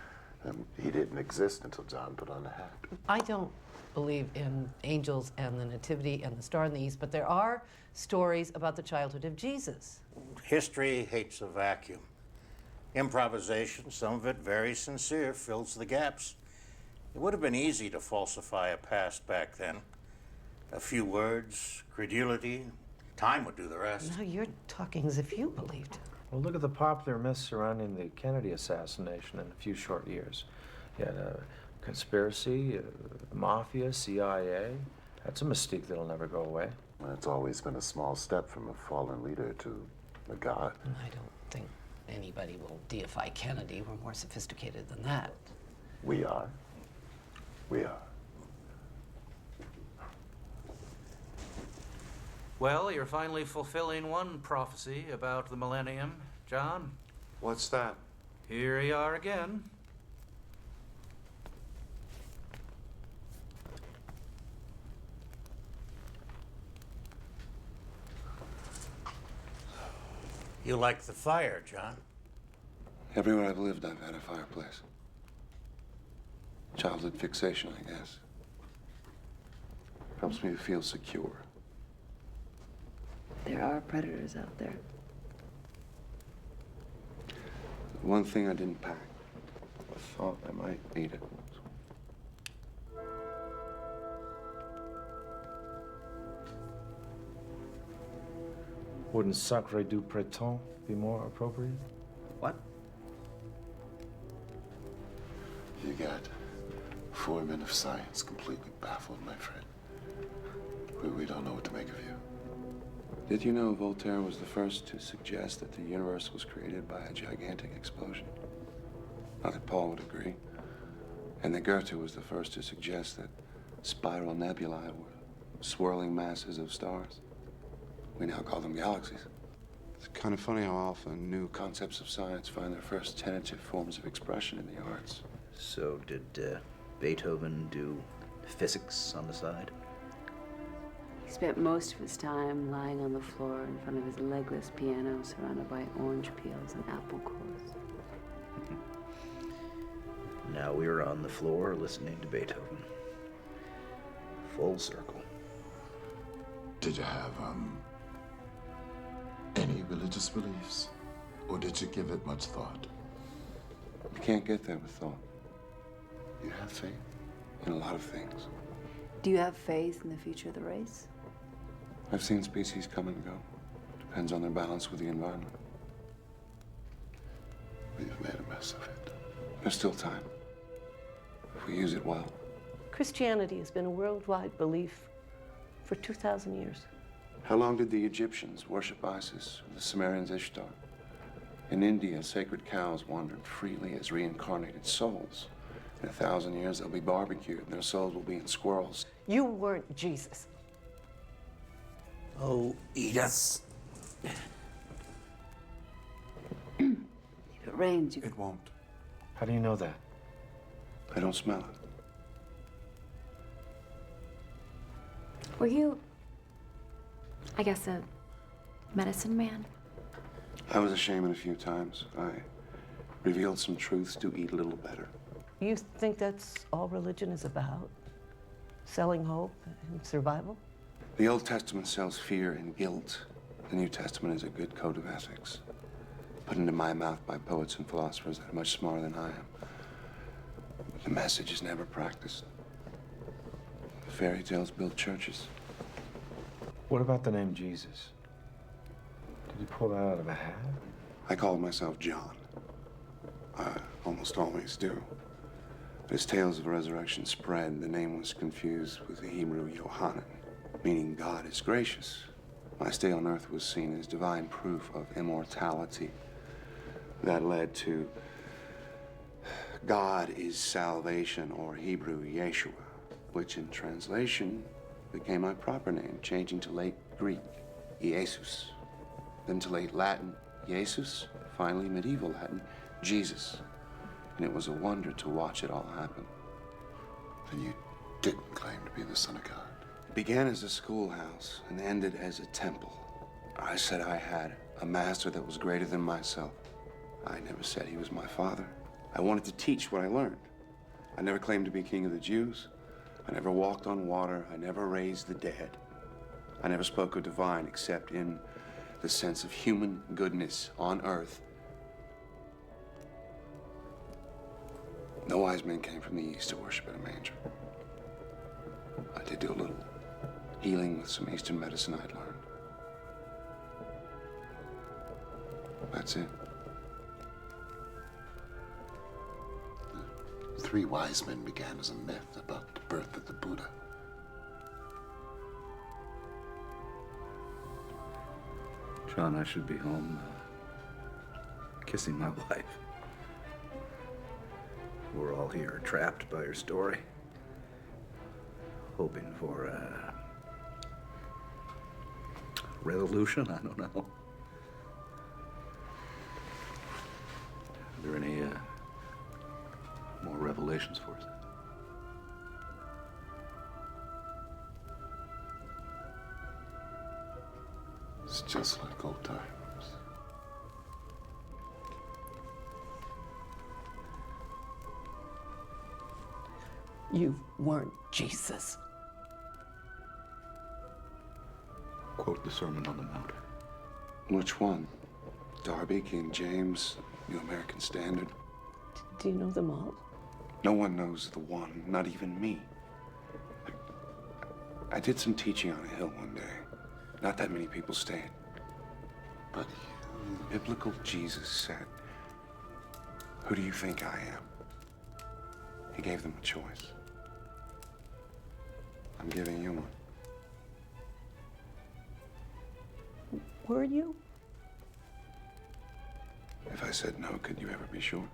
He didn't exist until John put on the hat. I don't believe in angels and the nativity and the star in the east, but there are stories about the childhood of Jesus. History hates a vacuum. Improvisation, some of it very sincere, fills the gaps. It would have been easy to falsify a past back then. A few words, credulity, time would do the rest. Now you're talking as if you believed it. Well, look at the popular myths surrounding the Kennedy assassination in a few short years. You had a conspiracy, mafia, CIA. That's a mystique that'll never go away. Well, it's always been a small step from a fallen leader to a god. I don't think anybody will deify Kennedy. We're more sophisticated than that. We are. We are. Well, you're finally fulfilling one prophecy about the millennium, John. What's that? Here you are again. You like the fire, John? Everywhere I've lived, I've had a fireplace. Childhood fixation, I guess. Helps me to feel secure. There are predators out there. One thing I didn't pack. I thought I might need it. Wouldn't Sacre du Printemps be more appropriate? What? You got 4 men of science completely baffled, my friend. We don't know what to make of you. Did you know Voltaire was the first to suggest that the universe was created by a gigantic explosion? Not that Paul would agree. And that Goethe was the first to suggest that spiral nebulae were swirling masses of stars. We now call them galaxies. It's kind of funny how often new concepts of science find their first tentative forms of expression in the arts. So did Beethoven do physics on the side? He spent most of his time lying on the floor in front of his legless piano surrounded by orange peels and apple cores. Now we're on the floor listening to Beethoven. Full circle. Did you have, any religious beliefs? Or did you give it much thought? You can't get there with thought. You have faith? In a lot of things. Do you have faith in the future of the race? I've seen species come and go. Depends on their balance with the environment. We've made a mess of it. There's still time. If we use it well. Christianity has been a worldwide belief for 2,000 years. How long did the Egyptians worship Isis, or the Sumerians Ishtar? In India, sacred cows wandered freely as reincarnated souls. In 1,000 years, they'll be barbecued, and their souls will be in squirrels. You weren't Jesus. Oh, Edith. If it rains, you... It won't. How do you know that? I don't smell it. Were you, I guess, a medicine man? I was a shaman a few times. I revealed some truths to eat a little better. You think that's all religion is about? Selling hope and survival? The Old Testament sells fear and guilt. The New Testament is a good code of ethics, put into my mouth by poets and philosophers that are much smarter than I am. But the message is never practiced. Fairy tales build churches. What about the name Jesus? Did you pull that out of a hat? I called myself John. I almost always do. But as tales of resurrection spread, the name was confused with the Hebrew Yohanan, meaning God is gracious. My stay on earth was seen as divine proof of immortality. That led to God is salvation, or Hebrew Yeshua, which in translation became my proper name, changing to late Greek, Jesus, then to late Latin, Jesus, finally medieval Latin, Jesus. And it was a wonder to watch it all happen. Then you didn't claim to be the Son of God. It began as a schoolhouse and ended as a temple. I said I had a master that was greater than myself. I never said he was my father. I wanted to teach what I learned. I never claimed to be king of the Jews. I never walked on water. I never raised the dead. I never spoke of divine except in the sense of human goodness on earth. No wise men came from the east to worship at a manger. I did do a little healing with some Eastern medicine I'd learned. That's it. The 3 wise men began as a myth about the birth of the Buddha. John, I should be home kissing my wife. We're all here trapped by your story, hoping for a resolution. I don't know. Are there any more revelations for us? It's just like old times. You weren't Jesus. Quote the Sermon on the Mount. Which one? Darby, King James, New American Standard? Do you know them all? No one knows the one, not even me. I did some teaching on a hill one day. Not that many people stayed. But biblical Jesus said, "Who do you think I am?" He gave them a choice. I'm giving you one. Were you? If I said no, could you ever be sure?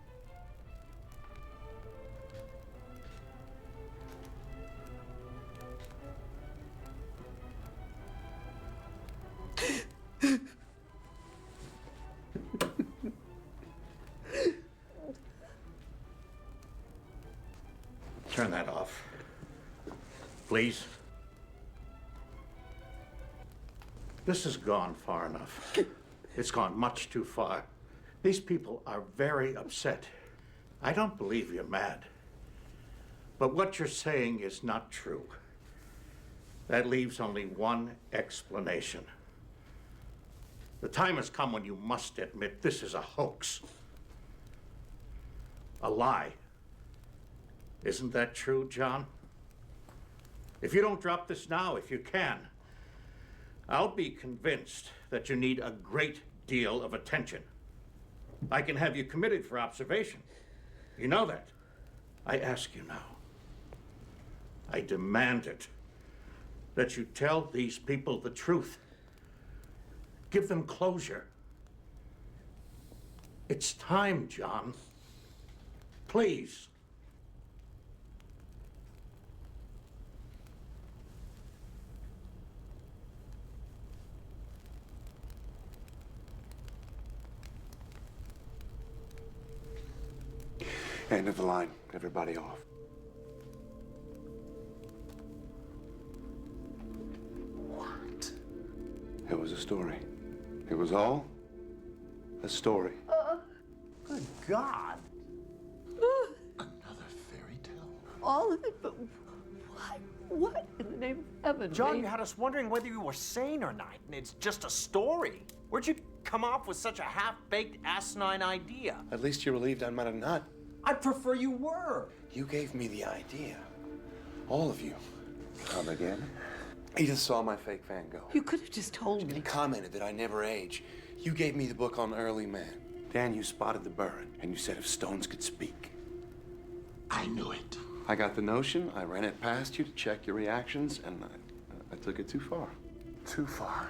Turn that off. Please. This has gone far enough. It's gone much too far. These people are very upset. I don't believe you're mad. But what you're saying is not true. That leaves only one explanation. The time has come when you must admit this is a hoax. A lie. Isn't that true, John? If you don't drop this now, if you can, I'll be convinced that you need a great deal of attention. I can have you committed for observation. You know that. I ask you now. I demand it. That you tell these people the truth. Give them closure. It's time, John. Please. End of the line. Everybody off. What? It was a story. It was all a story. Good God. Another fairy tale? All of it, but what in the name of heaven? John, made- you had us wondering whether you were sane or not, and it's just a story. Where'd you come up with such a half-baked, asinine idea? At least you're relieved I might have not. I'd prefer you were. You gave me the idea. All of you. Come again? Edith saw my fake Van Gogh. You could have just told me. She commented that I never age. You gave me the book on early man. Dan, you spotted the bird, and you said if stones could speak. I knew it. I got the notion, I ran it past you to check your reactions, and I took it too far. Too far.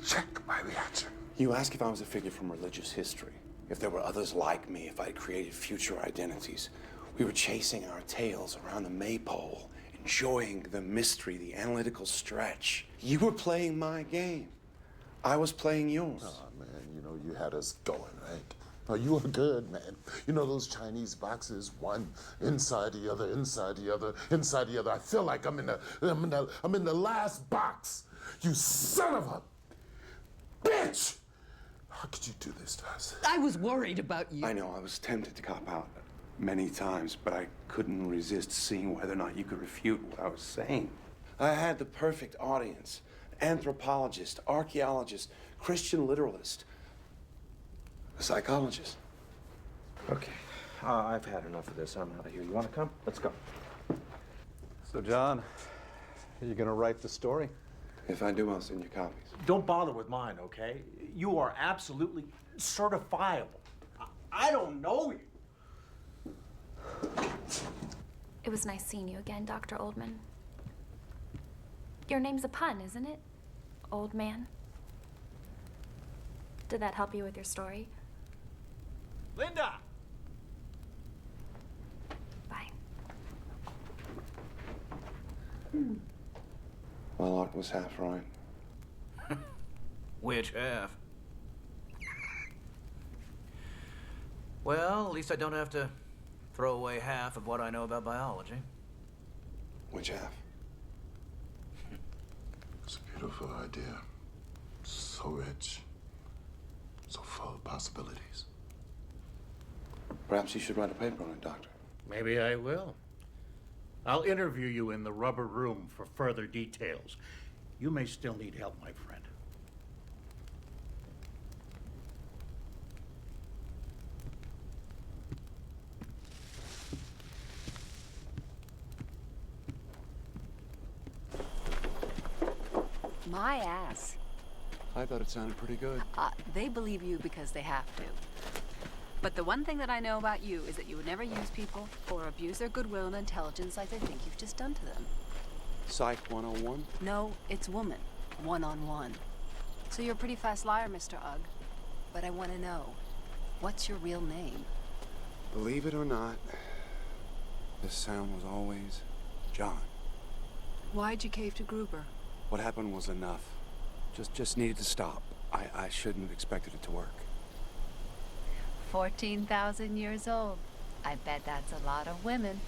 Check my reaction. You asked if I was a figure from religious history, if there were others like me, if I created future identities. We were chasing our tails around the maypole, enjoying the mystery, the analytical stretch. You were playing my game. I was playing yours. Oh, man, you know, you had us going, right? Oh, you were good, man. You know those Chinese boxes, one inside the other, inside the other, inside the other. I feel like I'm in the last box. You son of a bitch! How could you do this to us? I was worried about you. I know, I was tempted to cop out many times, but I couldn't resist seeing whether or not you could refute what I was saying. I had the perfect audience. Anthropologist, archaeologist, Christian literalist, a psychologist. Okay, I've had enough of this. I'm out of here. You want to come? Let's go. So, John, are you going to write the story? If I do, I'll send you copies. Don't bother with mine, okay? You are absolutely certifiable. I don't know you. It was nice seeing you again, Dr. Oldman. Your name's a pun, isn't it? Old man. Did that help you with your story? Linda! Well, Art was half right. Which half? Well, at least I don't have to throw away half of what I know about biology. Which half? It's a beautiful idea. So rich. So full of possibilities. Perhaps you should write a paper on it, Doctor. Maybe I will. I'll interview you in the rubber room for further details. You may still need help, my friend. My ass. I thought it sounded pretty good. They believe you because they have to. But the one thing that I know about you is that you would never use people or abuse their goodwill and intelligence like they think you've just done to them. Psych 101? No, it's woman. One-on-one. So you're a pretty fast liar, Mr. Ugg. But I want to know, what's your real name? Believe it or not, this sound was always John. Why'd you cave to Gruber? What happened was enough. Just needed to stop. I shouldn't have expected it to work. 14,000 years old. I bet that's a lot of women.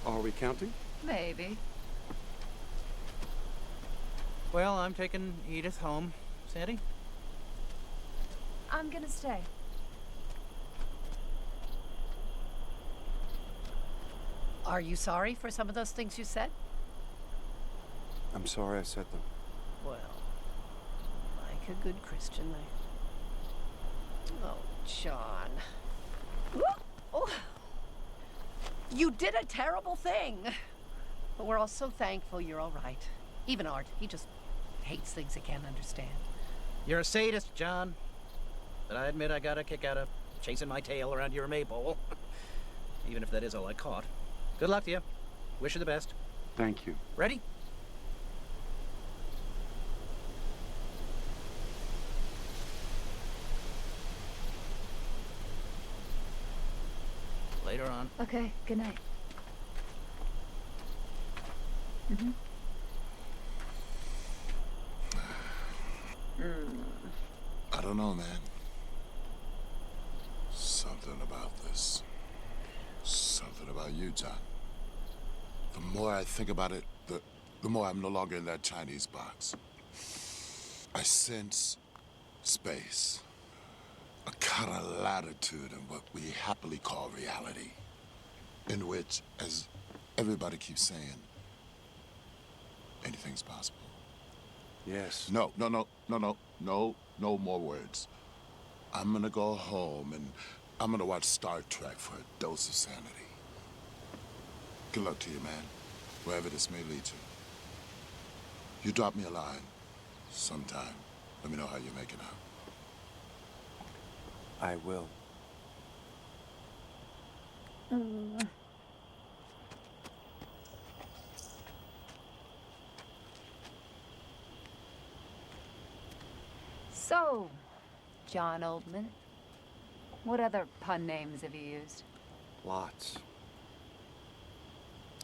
Are we counting? Maybe. Well, I'm taking Edith home. Sandy? I'm gonna stay. Are you sorry for some of those things you said? I'm sorry I said them. Well, like a good Christian, Oh, John. Oh. You did a terrible thing. But we're all so thankful you're all right. Even Art, he just hates things he can't understand. You're a sadist, John. But I admit I got a kick out of chasing my tail around your maypole. Even if that is all I caught. Good luck to you. Wish you the best. Thank you. Ready? Later on. Okay, good night. I don't know, man. Something about this. Something about you, John. The more I think about it, the more I'm no longer in that Chinese box. I sense space. A kind of latitude in what we happily call reality. In which, as everybody keeps saying, anything's possible. Yes. No more words. I'm gonna go home and I'm gonna watch Star Trek for a dose of sanity. Good luck to you, man, wherever this may lead you. You drop me a line sometime. Let me know how you're making out. I will. So, John Oldman, what other pun names have you used? Lots.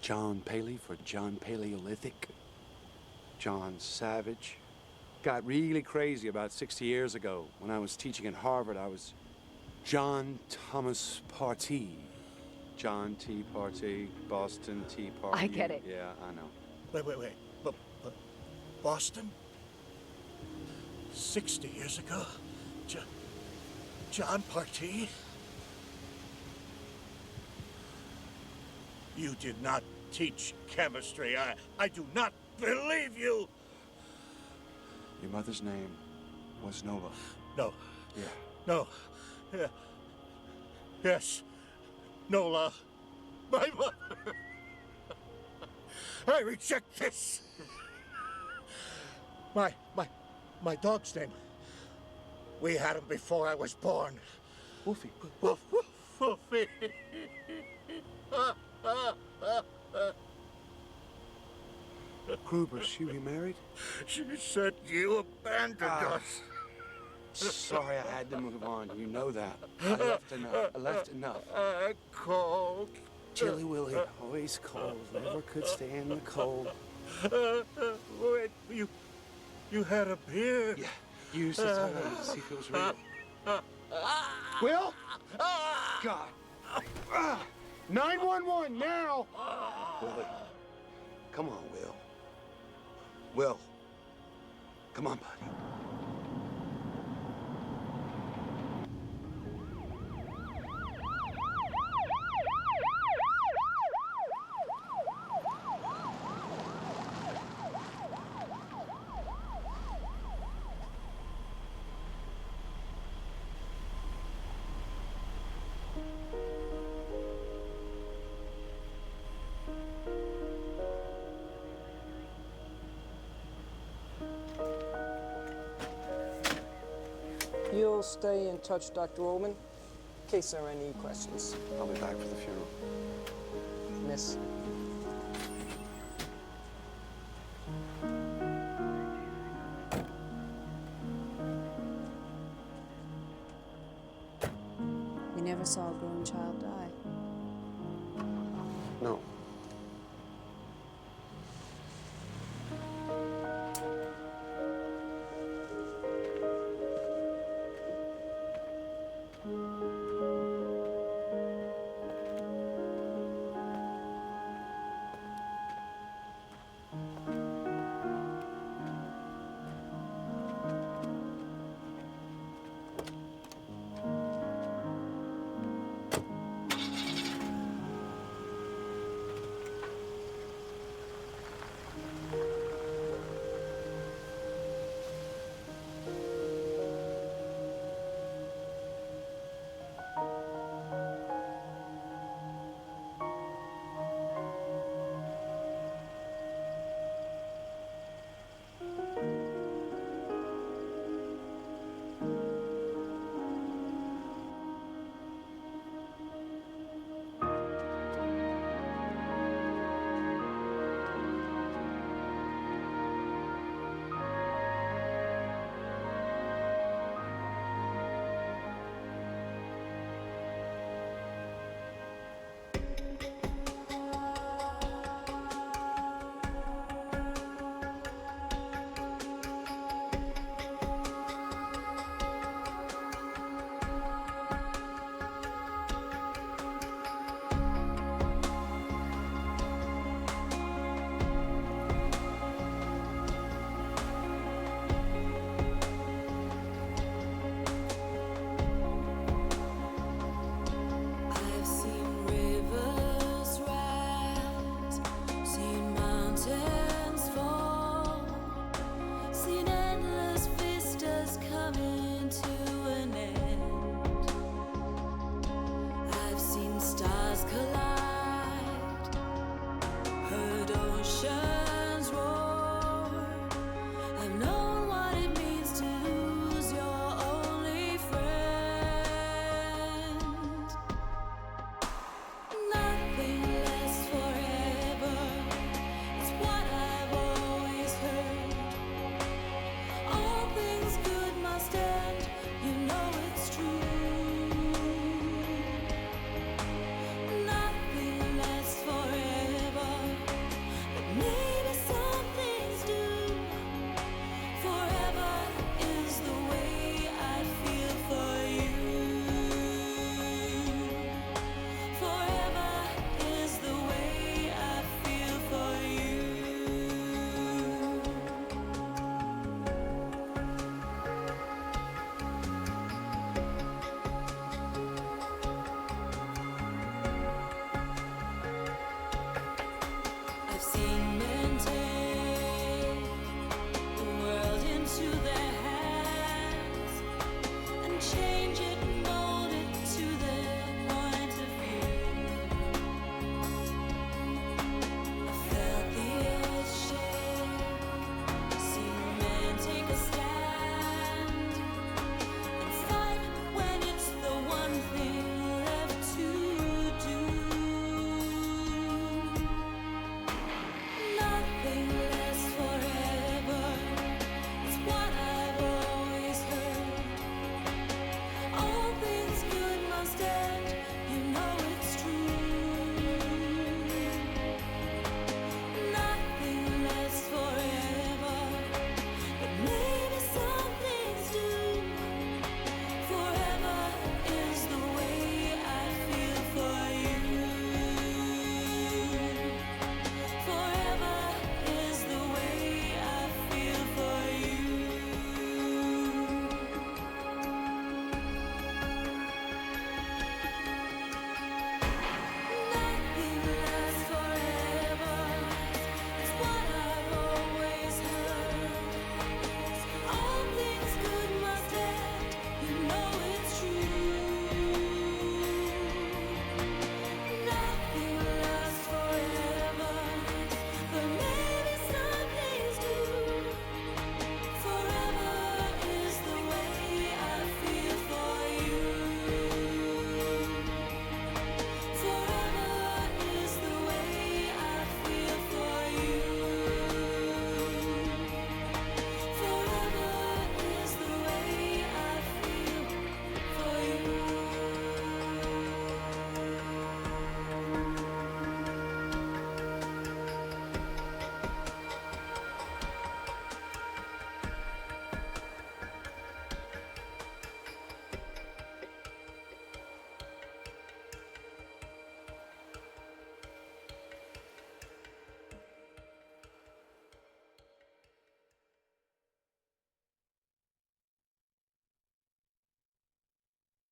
John Paley for John Paleolithic. John Savage. Got really crazy about 60 years ago. When I was teaching at Harvard, I was John Thomas Partee. John T. Partee, Boston Tea Party. I get it. Yeah, I know. Wait. But Boston? 60 years ago? John Partee? You did not teach chemistry. I do not believe you. Your mother's name was Nova. No. Yeah. No. Yeah. Yes. Nola. My mother. I reject this. My dog's name. We had him before I was born. Wolfie. Wolfie. Gruber, she remarried? She said you abandoned us. Sorry, I had to move on. You know that. I left enough. I called Chilly Willy, always cold, never could stand the cold. Wait, you had a beer? Yeah, use the tongue to see if it was real. Will? God. 911 now! Willie, come on, Will. Will, come on, buddy. You'll stay in touch, Dr. Oldman, in case there are any questions. I'll be back for the funeral. Miss. We never saw a grown child die. No. I've seen